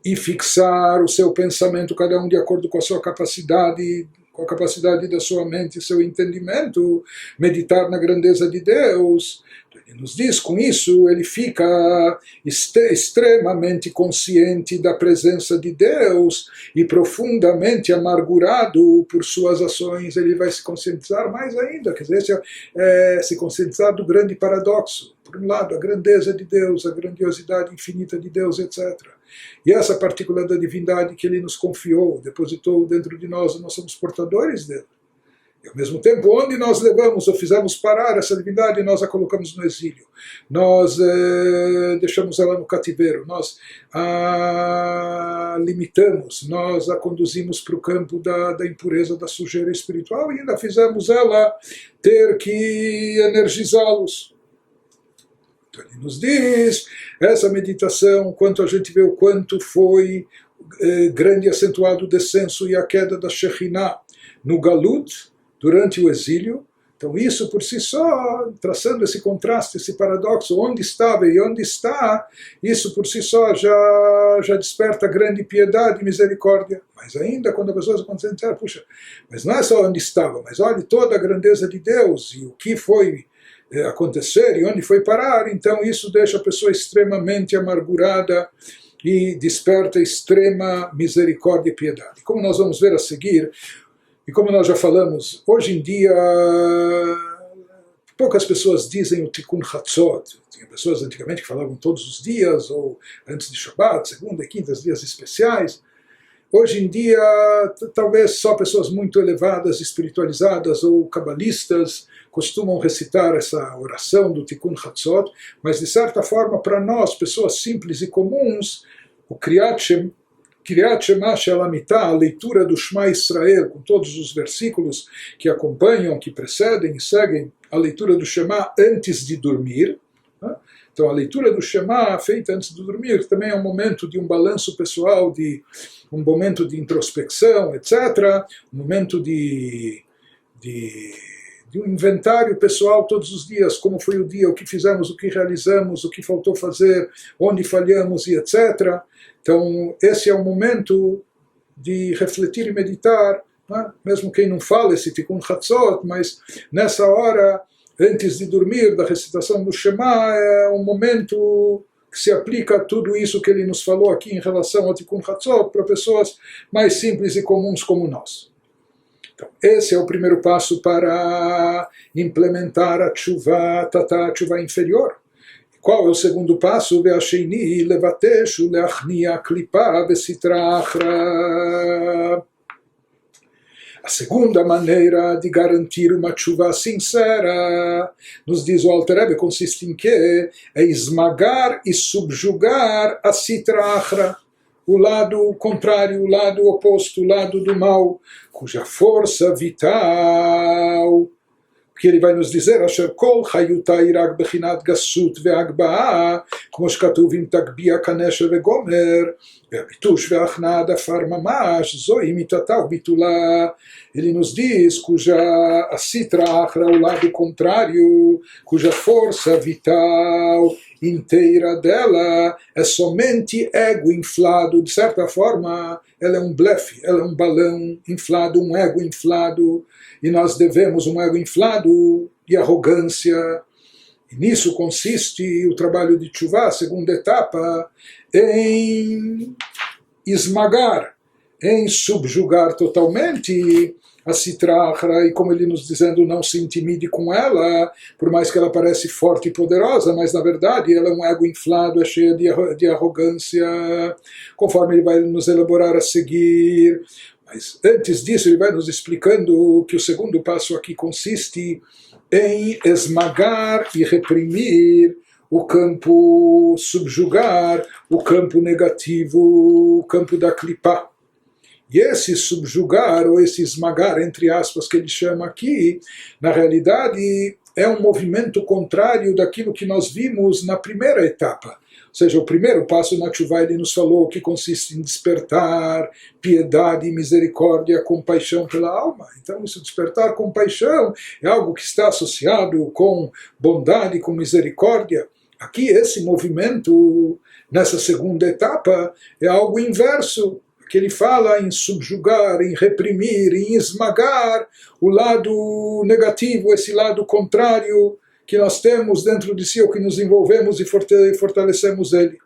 e fixar o seu pensamento, cada um de acordo com a sua capacidade, com a capacidade da sua mente e seu entendimento, meditar na grandeza de Deus, ele nos diz, com isso ele fica extremamente consciente da presença de Deus e profundamente amargurado por suas ações. Ele vai se conscientizar mais ainda, quer dizer, se conscientizar do grande paradoxo. Por um lado, a grandeza de Deus, a grandiosidade infinita de Deus, etc. E essa partícula da divindade que ele nos confiou, depositou dentro de nós, nós somos portadores dele. E ao mesmo tempo, onde nós levamos ou fizemos parar essa divindade, nós a colocamos no exílio. Nós deixamos ela no cativeiro, nós a limitamos, nós a conduzimos para o campo da impureza, da sujeira espiritual, e ainda fizemos ela ter que energizá-los. Então ele nos diz, essa meditação, quanto a gente vê o quanto foi grande e acentuado o descenso e a queda da Shekhinah no Galut, durante o exílio. Então isso por si só, traçando esse contraste, esse paradoxo, onde estava e onde está, isso por si só já desperta grande piedade e misericórdia. Mas ainda quando a pessoa se concentra, puxa, mas não é só onde estava, mas olhe toda a grandeza de Deus e o que foi acontecer e onde foi parar, então isso deixa a pessoa extremamente amargurada e desperta extrema misericórdia e piedade. Como nós vamos ver a seguir, e como nós já falamos, hoje em dia poucas pessoas dizem o Tikkun Hatzot. Tinha pessoas antigamente que falavam todos os dias, ou antes de Shabbat, segunda e quinta, dias especiais. hoje em dia, talvez só pessoas muito elevadas, espiritualizadas ou cabalistas costumam recitar essa oração do Tikkun Hatzot, mas de certa forma, para nós, pessoas simples e comuns, o Kriyat Shema Shel Amitah, a leitura do Shema Israel, com todos os versículos que acompanham, que precedem e seguem a leitura do Shema antes de dormir. Então, a leitura do Shema feita antes de dormir também é um momento de um balanço pessoal, um momento de introspecção, etc. Um momento de um inventário pessoal todos os dias, como foi o dia, o que fizemos, o que realizamos, o que faltou fazer, onde falhamos e etc. Então, esse é o momento de refletir e meditar, né? Mesmo quem não fala esse Tikkun Hatzot, mas nessa hora, antes de dormir, da recitação do Shema, é um momento que se aplica a tudo isso que ele nos falou aqui em relação ao Tikkun Hatzot para pessoas mais simples e comuns como nós. Então, esse é o primeiro passo para implementar a tshuva, a tshuva inferior. Qual é o segundo passo? Ve'asheni levateshu leachnia klipa vesitra achra. A segunda maneira de garantir uma tshuva sincera, nos diz o Alter Rebbe, consiste em que? É esmagar e subjugar a sitra achra, o lado contrário, o lado oposto, o lado do mal, cuja força vital, que ele vai nos dizer, Asher kol chayuta irag bechinat gassut ve'agba'a, como shkatuv im tagbia kanesha ve'gomer, ve'abitush ve'achna dafar mamash, zoi mitata u'bitula. Ele nos diz, cuja a sitra achra, o lado contrário, cuja força vital inteira dela é somente ego inflado. De certa forma, ela é um blefe, ela é um balão inflado, um ego inflado, e nós devemos um ego inflado e arrogância. E nisso consiste o trabalho de tshuva, a segunda etapa, em esmagar, em subjugar totalmente a sitra achra, e como ele nos dizendo, não se intimide com ela, por mais que ela pareça forte e poderosa, mas na verdade ela é um ego inflado, é cheia de arrogância, conforme ele vai nos elaborar a seguir. Mas antes disso ele vai nos explicando que o segundo passo aqui consiste em esmagar e reprimir o campo, subjugar o campo negativo, o campo da klipa. E esse subjugar, ou esse esmagar, entre aspas, que ele chama aqui, na realidade é um movimento contrário daquilo que nós vimos na primeira etapa. Ou seja, o primeiro passo na tshuva ele nos falou que consiste em despertar piedade, misericórdia, compaixão pela alma. Então, isso despertar compaixão é algo que está associado com bondade, com misericórdia. Aqui, esse movimento, nessa segunda etapa, é algo inverso, que ele fala em subjugar, em reprimir, em esmagar o lado negativo, esse lado contrário que nós temos dentro de si, ou que nos envolvemos e fortalecemos ele.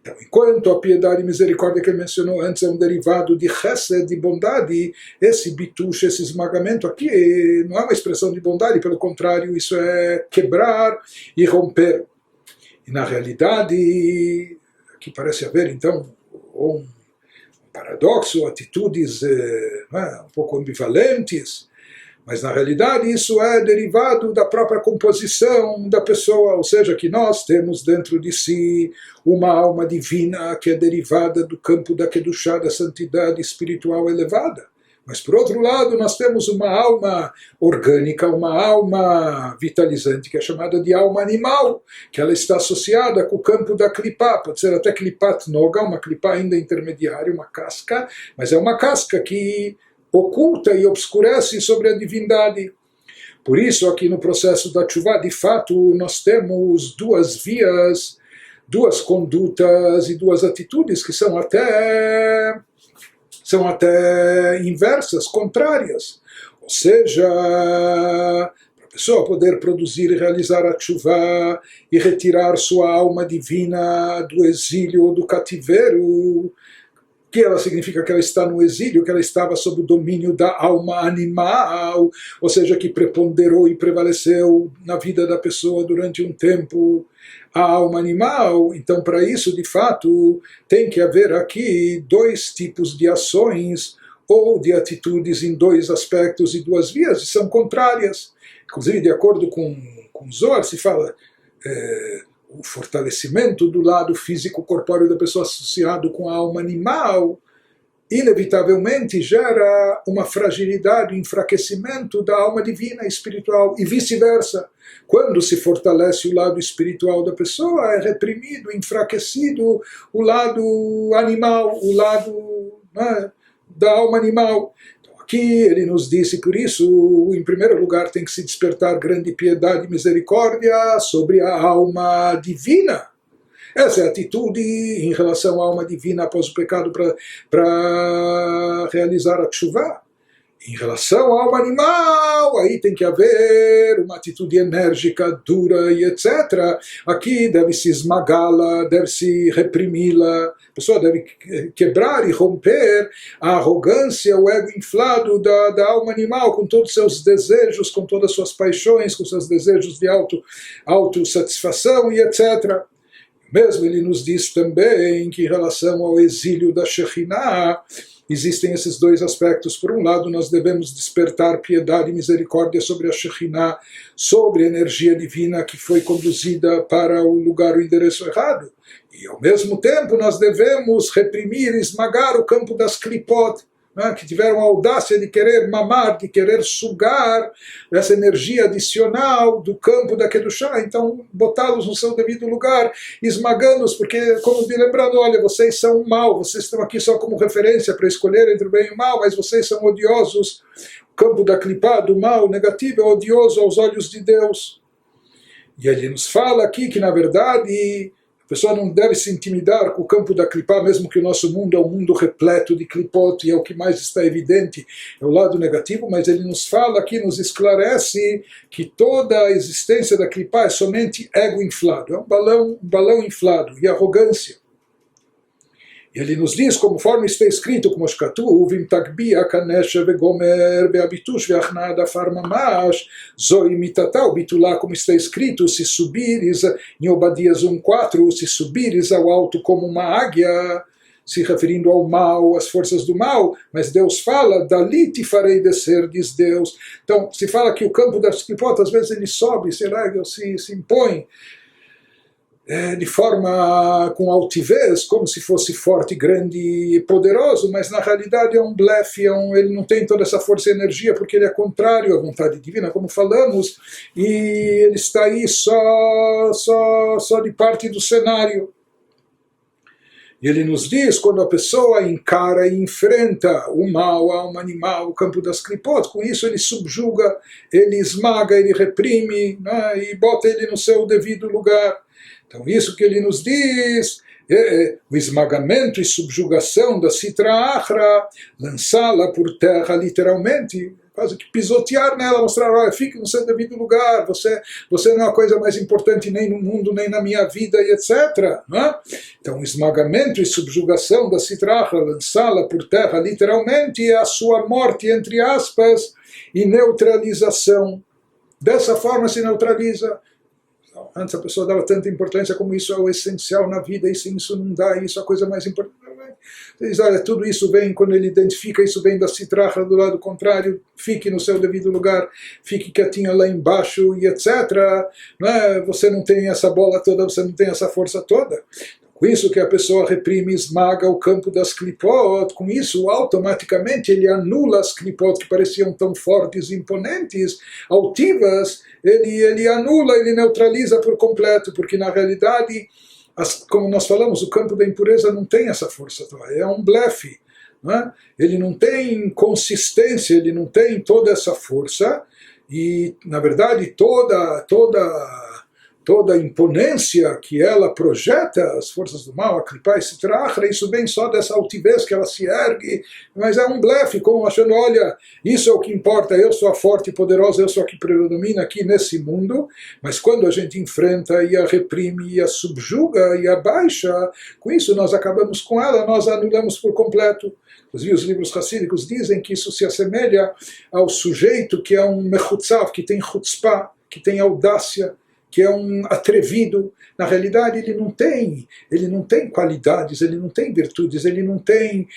Então, enquanto a piedade e misericórdia que ele mencionou antes é um derivado de chesed, de bondade, esse bitush, esse esmagamento aqui não é uma expressão de bondade, pelo contrário, isso é quebrar e romper. E na realidade, aqui parece haver então um paradoxo, atitudes um pouco ambivalentes, mas na realidade isso é derivado da própria composição da pessoa, ou seja, que nós temos dentro de si uma alma divina que é derivada do campo da Kedushá, da santidade espiritual elevada. Mas por outro lado nós temos uma alma orgânica, uma alma vitalizante, que é chamada de alma animal, que ela está associada com o campo da klipa, pode ser até klipat noga, uma klipa ainda intermediária, uma casca, mas é uma casca que oculta e obscurece sobre a divindade. Por isso aqui no processo da tshuva, de fato, nós temos duas vias, duas condutas e duas atitudes que são até inversas, contrárias. Ou seja, para a pessoa poder produzir e realizar a tshuva e retirar sua alma divina do exílio ou do cativeiro, que ela significa que ela está no exílio, que ela estava sob o domínio da alma animal, ou seja, que preponderou e prevaleceu na vida da pessoa durante um tempo a alma animal. Então, para isso, de fato, tem que haver aqui dois tipos de ações ou de atitudes em dois aspectos e duas vias, e são contrárias. Inclusive, de acordo com Zohar, se fala o fortalecimento do lado físico-corpóreo da pessoa associado com a alma animal, inevitavelmente gera uma fragilidade, um enfraquecimento da alma divina, espiritual, e vice-versa. Quando se fortalece o lado espiritual da pessoa, é reprimido, enfraquecido o lado animal, o lado, né, da alma animal. Então, aqui ele nos disse, por isso, em primeiro lugar, tem que se despertar grande piedade e misericórdia sobre a alma divina. Essa é a atitude em relação à alma divina após o pecado para realizar a tshuva. Em relação à alma animal, aí tem que haver uma atitude enérgica, dura e etc. Aqui deve-se esmagá-la, deve-se reprimi-la. A pessoa deve quebrar e romper a arrogância, o ego inflado da alma animal, com todos os seus desejos, com todas as suas paixões, com seus desejos de autossatisfação e etc. Mesmo ele nos diz também que em relação ao exílio da Shekhinah, existem esses dois aspectos. Por um lado, nós devemos despertar piedade e misericórdia sobre a Shekhinah, sobre a energia divina que foi conduzida para o lugar, o endereço errado. E ao mesmo tempo, nós devemos reprimir, esmagar o campo das klipot, né, que tiveram a audácia de querer mamar, de querer sugar essa energia adicional do campo da Kedushá, então botá-los no seu devido lugar, esmagando-os, porque, como me lembrando, olha, vocês são o mal, vocês estão aqui só como referência para escolher entre o bem e o mal, mas vocês são odiosos. O campo da Klipá, do mal, negativo, é odioso aos olhos de Deus. E ele nos fala aqui que, na verdade, a pessoa não deve se intimidar com o campo da Klipá, mesmo que o nosso mundo é um mundo repleto de Klipot, e é o que mais está evidente, é o lado negativo, mas ele nos fala aqui, nos esclarece que toda a existência da Klipá é somente ego inflado, é um balão inflado, e arrogância. E ele nos diz, conforme está escrito, como Shkatuv, im tagbia kanesha vegomer beabitush veachnad afar mamash, zoi mitatau bitulá, como está escrito, se subires, em Obadias 1:4, se subires ao alto como uma águia, se referindo ao mal, às forças do mal, mas Deus fala, dali te farei descer, diz Deus. Então, se fala que o campo das clipotas, às vezes ele sobe, se impõe, de forma com altivez, como se fosse forte, grande e poderoso, mas na realidade é um blefe, ele não tem toda essa força e energia, porque ele é contrário à vontade divina, como falamos, e ele está aí só de parte do cenário. E ele nos diz, quando a pessoa encara e enfrenta o mal, a alma animal, o campo das klipot, com isso ele subjuga, ele esmaga, ele reprime, né, e bota ele no seu devido lugar. Então, isso que ele nos diz, o esmagamento e subjugação da Sitra Achra, lançá-la por terra, literalmente, quase que pisotear nela, mostrar, olha, fique no seu devido lugar, você não é a coisa mais importante nem no mundo, nem na minha vida, e etc. Não é? Então, o esmagamento e subjugação da Sitra Achra, lançá-la por terra, literalmente, é a sua morte, entre aspas, e neutralização. Dessa forma se neutraliza. Antes a pessoa dava tanta importância como isso é o essencial na vida, e sem isso não dá, isso é a coisa mais importante. Diz, olha, tudo isso vem, quando ele identifica, isso vem da citracha do lado contrário, fique no seu devido lugar, fique quietinha lá embaixo e etc. Não é? Você não tem essa bola toda, você não tem essa força toda. Com isso que a pessoa reprime, esmaga o campo das klipot, com isso automaticamente ele anula as klipot que pareciam tão fortes, imponentes, altivas, ele anula, ele neutraliza por completo, porque na realidade, como nós falamos, o campo da impureza não tem essa força, é um blefe, não é? Ele não tem consistência, ele não tem toda essa força, e na verdade toda toda a imponência que ela projeta, as forças do mal, a Klipá e Sitra Achra, isso vem só dessa altivez que ela se ergue, mas é um blefe, como achando, olha, isso é o que importa, eu sou a forte e poderosa, eu sou a que predomina aqui nesse mundo, mas quando a gente enfrenta e a reprime, e a subjuga, e a baixa, com isso nós acabamos com ela, nós a anulamos por completo. Inclusive os livros racídicos dizem que isso se assemelha ao sujeito que é um mechutzav, que tem chutzpah, que tem audácia, que é um atrevido. Na realidade ele não tem qualidades, ele não tem virtudes, ele não tem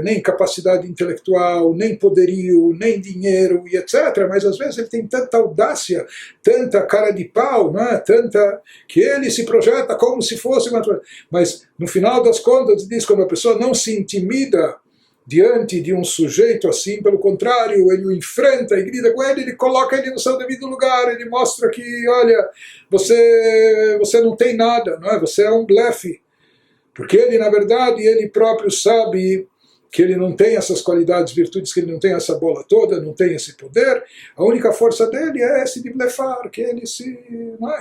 nem capacidade intelectual, nem poderio, nem dinheiro e etc. Mas às vezes ele tem tanta audácia, tanta cara de pau, não é? Tanta que ele se projeta como se fosse uma... Mas no final das contas diz, quando a pessoa não se intimida diante de um sujeito assim, pelo contrário, ele o enfrenta e grita com ele coloca ele no seu devido lugar, ele mostra que, olha, você não tem nada, não é? Você é um blefe. Porque ele, na verdade, ele próprio sabe que ele não tem essas qualidades, virtudes, que ele não tem essa bola toda, não tem esse poder. A única força dele é esse de blefar, que ele se...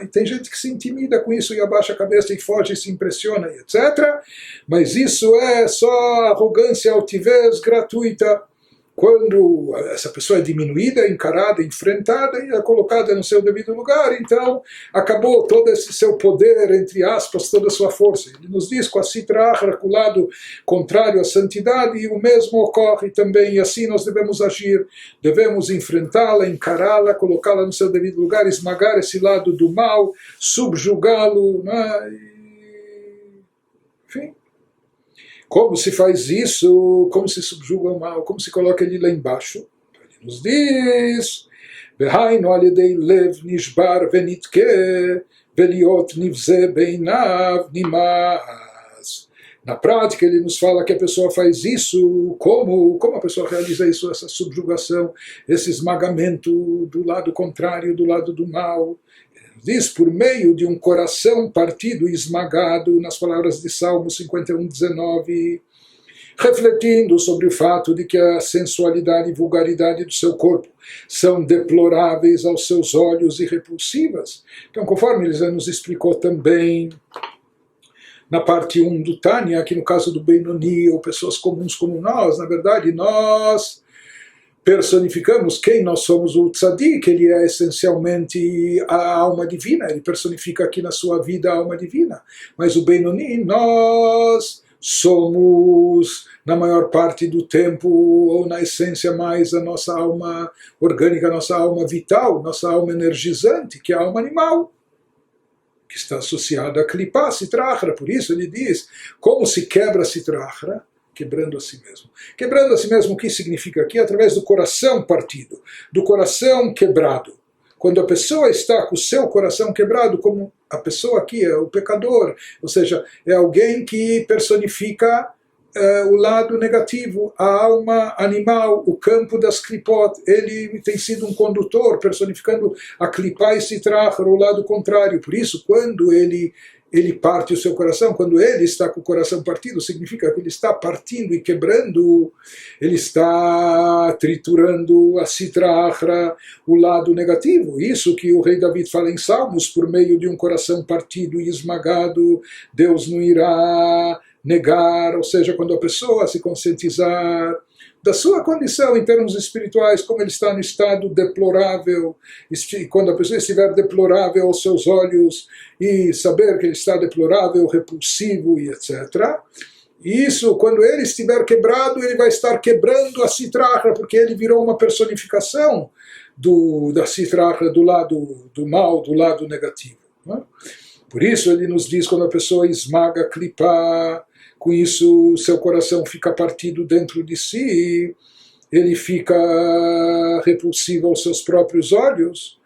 E tem gente que se intimida com isso e abaixa a cabeça e foge e se impressiona, e etc. Mas isso é só arrogância, altivez gratuita. Quando essa pessoa é diminuída, encarada, enfrentada e é colocada no seu devido lugar, então acabou todo esse seu poder, entre aspas, toda a sua força. Ele nos diz com a Sitra Achra, com o lado contrário à santidade, e o mesmo ocorre também, e assim nós devemos agir, devemos enfrentá-la, encará-la, colocá-la no seu devido lugar, esmagar esse lado do mal, subjugá-lo, né? Enfim. Como se faz isso? Como se subjuga o mal? Como se coloca ele lá embaixo? Ele nos diz: Vehainu alidei lev nishbar venitke veliot nivze beinav nimas. Na prática, ele nos fala que a pessoa faz isso. Como a pessoa realiza isso, essa subjugação, esse esmagamento do lado contrário, do lado do mal? Diz por meio de um coração partido e esmagado, nas palavras de Salmo 51:19, refletindo sobre o fato de que a sensualidade e vulgaridade do seu corpo são deploráveis aos seus olhos e repulsivas. Então, conforme ele já nos explicou também na parte 1 do Tânia, que no caso do Benoni, ou pessoas comuns como nós, na verdade, nós personificamos quem nós somos. O Tzadik, ele é essencialmente a alma divina, ele personifica aqui na sua vida a alma divina. Mas o Benoni, nós somos, na maior parte do tempo, ou na essência mais, a nossa alma orgânica, a nossa alma vital, nossa alma energizante, que é a alma animal, que está associada a Klipá, Sitra Achra. Por isso ele diz, como se quebra Sitra Achra? Quebrando a si mesmo. Quebrando a si mesmo, o que significa aqui? Através do coração partido, do coração quebrado. Quando a pessoa está com o seu coração quebrado, como a pessoa aqui é o pecador, ou seja, é alguém que personifica o lado negativo, a alma animal, o campo das klipot. Ele tem sido um condutor, personificando a klipá e Sitra Achra, o lado contrário. Por isso, quando ele parte o seu coração, quando ele está com o coração partido, significa que ele está partindo e quebrando, ele está triturando a Sitra Achra, o lado negativo. Isso que o rei David fala em Salmos, por meio de um coração partido e esmagado, Deus não irá negar, ou seja, quando a pessoa se conscientizar da sua condição em termos espirituais, como ele está no estado deplorável, e quando a pessoa estiver deplorável aos seus olhos, e saber que ele está deplorável, repulsivo e etc., isso, quando ele estiver quebrado, ele vai estar quebrando a Sitra Achra, porque ele virou uma personificação da Sitra Achra, do lado do mal, do lado negativo. Né? Por isso ele nos diz, quando a pessoa esmaga a Klipá, com isso seu coração fica partido dentro de si, ele fica repulsivo aos seus próprios olhos.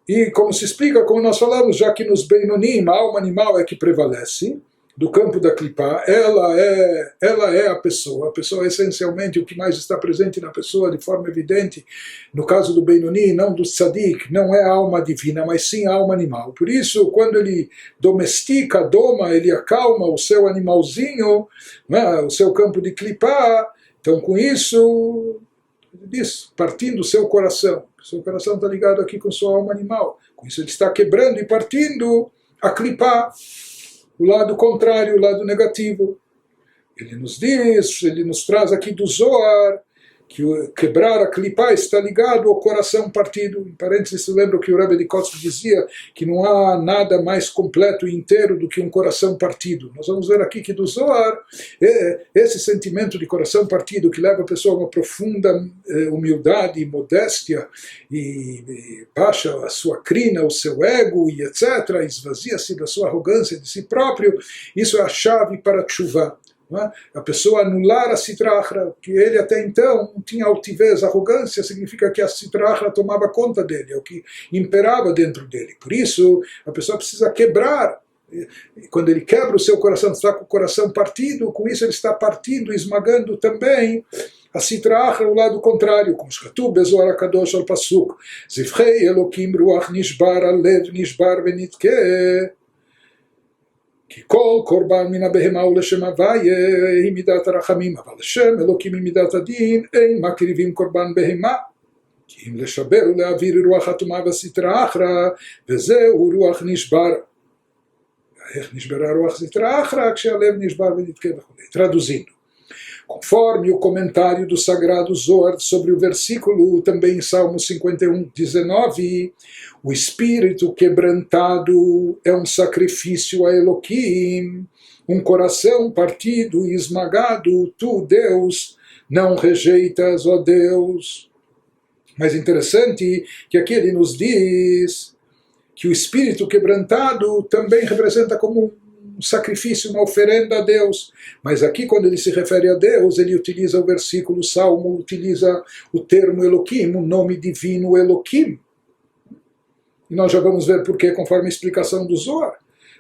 E como se explica, como nós falamos, já que nos Beinonim, a alma animal é que prevalece, do campo da Klipá, ela é a pessoa é essencialmente o que mais está presente na pessoa de forma evidente. No caso do Benoni, não do Tzadik, não é a alma divina, mas sim a alma animal. Por isso, quando ele domestica, doma, ele acalma o seu animalzinho, né, o seu campo de Klipá, então com isso, ele diz, partindo o seu coração. Seu coração está ligado aqui com sua alma animal. Com isso ele está quebrando e partindo a clipá, o lado contrário, o lado negativo. Ele nos diz, ele nos traz aqui do Zohar, que quebrar a clipá está ligado ao coração partido. Em parênteses, se lembra que o Rebbe de Kotzk dizia que não há nada mais completo e inteiro do que um coração partido. Nós vamos ver aqui que do Zohar, esse sentimento de coração partido que leva a pessoa a uma profunda humildade e modéstia e baixa a sua crina, o seu ego e etc., esvazia-se da sua arrogância de si próprio, isso é a chave para a tshuva. A pessoa anular a Sitra Achra, que ele até então não tinha altivez, arrogância, significa que a Sitra Achra tomava conta dele, é o que imperava dentro dele. Por isso, a pessoa precisa quebrar. E quando ele quebra o seu coração, está com o coração partido, com isso ele está partindo, esmagando também a Sitra Achra, o lado contrário, como escrito Bezohar HaKadosh al Pasuk, Zivchei Elokim Ruach Nishbar, Alev Nishbar Venitke, כי כל קורבן מן הבהמה הוא לשם הוויה היא מידת הרחמים, אבל לשם אלוקים היא מידת הדין, אין מקריבים קורבן בהמה. כי אם לשבר ולהעביר רוח הטומאה והסטרא אחרא, וזהו רוח נשבר. איך נשברה רוח סטרא אחרא? כשהלב נשבר ונתקה וכו'. Traduzindo. Conforme o comentário do Sagrado Zohar sobre o versículo, também em Salmo 51, 19, o espírito quebrantado é um sacrifício a Elohim, um coração partido e esmagado, tu, Deus, não rejeitas, ó Deus. Mas interessante que aqui ele nos diz que o espírito quebrantado também representa como um sacrifício, uma oferenda a Deus. Mas aqui, quando ele se refere a Deus, ele utiliza o versículo, o Salmo utiliza o termo Elohim, o nome divino Elohim. E nós já vamos ver por quê, conforme a explicação do Zohar.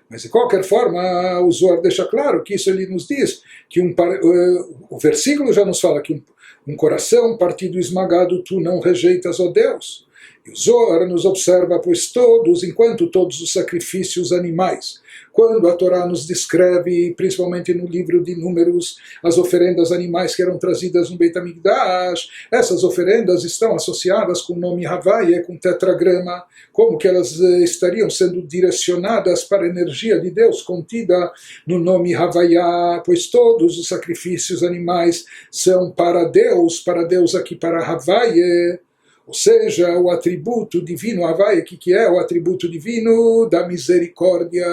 Mas, de qualquer forma, o Zohar deixa claro que isso ele nos diz, que o versículo já nos fala que um coração partido e esmagado tu não rejeitas, ó Deus. E o Zohar nos observa, pois enquanto todos os sacrifícios animais, quando a Torá nos descreve, principalmente no livro de Números, as oferendas animais que eram trazidas no Beit HaMikdash, essas oferendas estão associadas com o nome Havaia, com tetragrama, como que elas estariam sendo direcionadas para a energia de Deus contida no nome Havaia, pois todos os sacrifícios animais são para Deus aqui para Havaia. Ou seja, o atributo divino, Havaia, que é o atributo divino da misericórdia.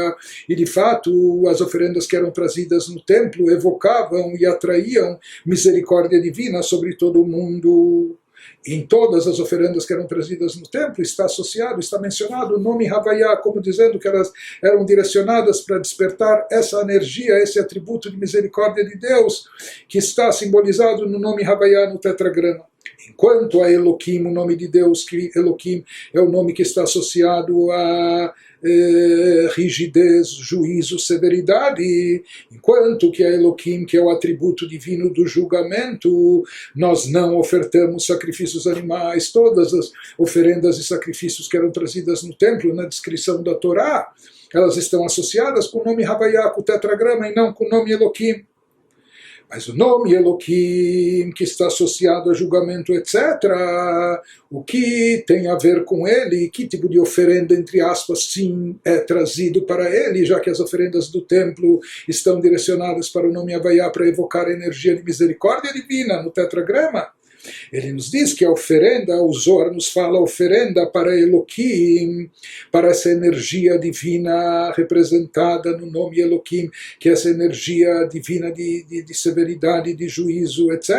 E de fato, as oferendas que eram trazidas no templo evocavam e atraíam misericórdia divina sobre todo o mundo. Em todas as oferendas que eram trazidas no templo está associado, está mencionado o nome Havaia, como dizendo que elas eram direcionadas para despertar essa energia, esse atributo de misericórdia de Deus, que está simbolizado no nome Havaia no tetragrama. Enquanto a Elohim, o nome de Deus, que Elohim é o nome que está associado a rigidez, juízo, severidade, enquanto que a Elohim, que é o atributo divino do julgamento, nós não ofertamos sacrifícios animais. Todas as oferendas e sacrifícios que eram trazidas no templo, na descrição da Torá, elas estão associadas com o nome Havaia, com o tetragrama, e não com o nome Elohim. Mas o nome Elohim, que está associado a julgamento, etc., o que tem a ver com ele, que tipo de oferenda, entre aspas, sim, é trazido para ele, já que as oferendas do templo estão direcionadas para o nome Havaia, para evocar a energia de misericórdia divina no tetragrama. Ele nos diz que a oferenda, o Zohar nos fala a oferenda para Elohim, para essa energia divina representada no nome Elohim, que é essa energia divina de severidade, de juízo, etc.,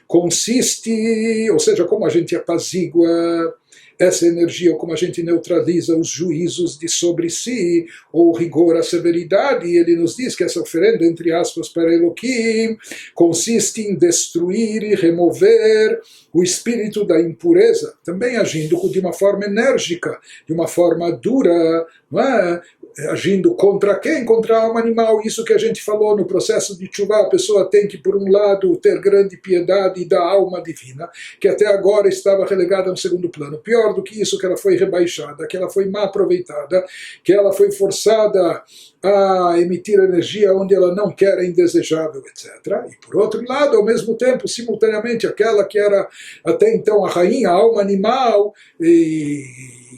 consiste, ou seja, como a gente apazigua essa energia, ou como a gente neutraliza os juízos de sobre si, ou o rigor, a severidade. Ele nos diz que essa oferenda, entre aspas, para Elohim, consiste em destruir e remover o espírito da impureza, também agindo de uma forma enérgica, de uma forma dura, não é? Agindo contra quem? Contra a alma animal. Isso que a gente falou no processo de tshuva, a pessoa tem que, por um lado, ter grande piedade da alma divina, que até agora estava relegada a um segundo plano. Pior pior do que isso, que ela foi rebaixada, que ela foi mal aproveitada, que ela foi forçada a emitir energia onde ela não quer, é indesejável, etc. E por outro lado, ao mesmo tempo, simultaneamente, aquela que era até então a rainha, a alma animal, e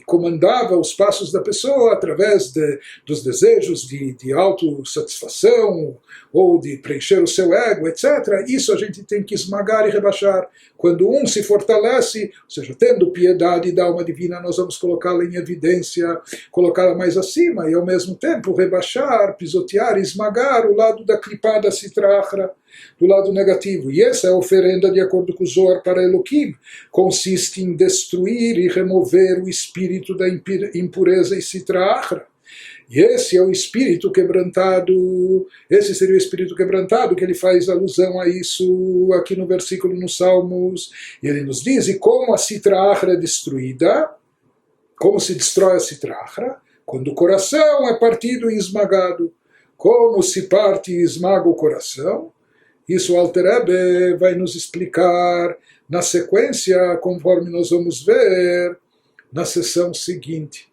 comandava os passos da pessoa através dos desejos de autossatisfação ou de preencher o seu ego, etc. Isso a gente tem que esmagar e rebaixar. Quando um se fortalece, ou seja, tendo piedade da alma divina, nós vamos colocá-la em evidência, colocá-la mais acima e ao mesmo tempo rebaixar, pisotear, esmagar o lado da clipada citrahra, do lado negativo. E essa é a oferenda de acordo com o Zohar para Elohim. Consiste em destruir e remover o espírito da impureza e citrahra. E esse é o espírito quebrantado, esse seria o espírito quebrantado, que ele faz alusão a isso aqui no versículo nos Salmos. E ele nos diz, e como a citrahra é destruída, como se destrói a citrahra? Quando o coração é partido e esmagado. Como se parte e esmaga o coração? Isso o Alter Rebbe vai nos explicar na sequência, conforme nós vamos ver na sessão seguinte.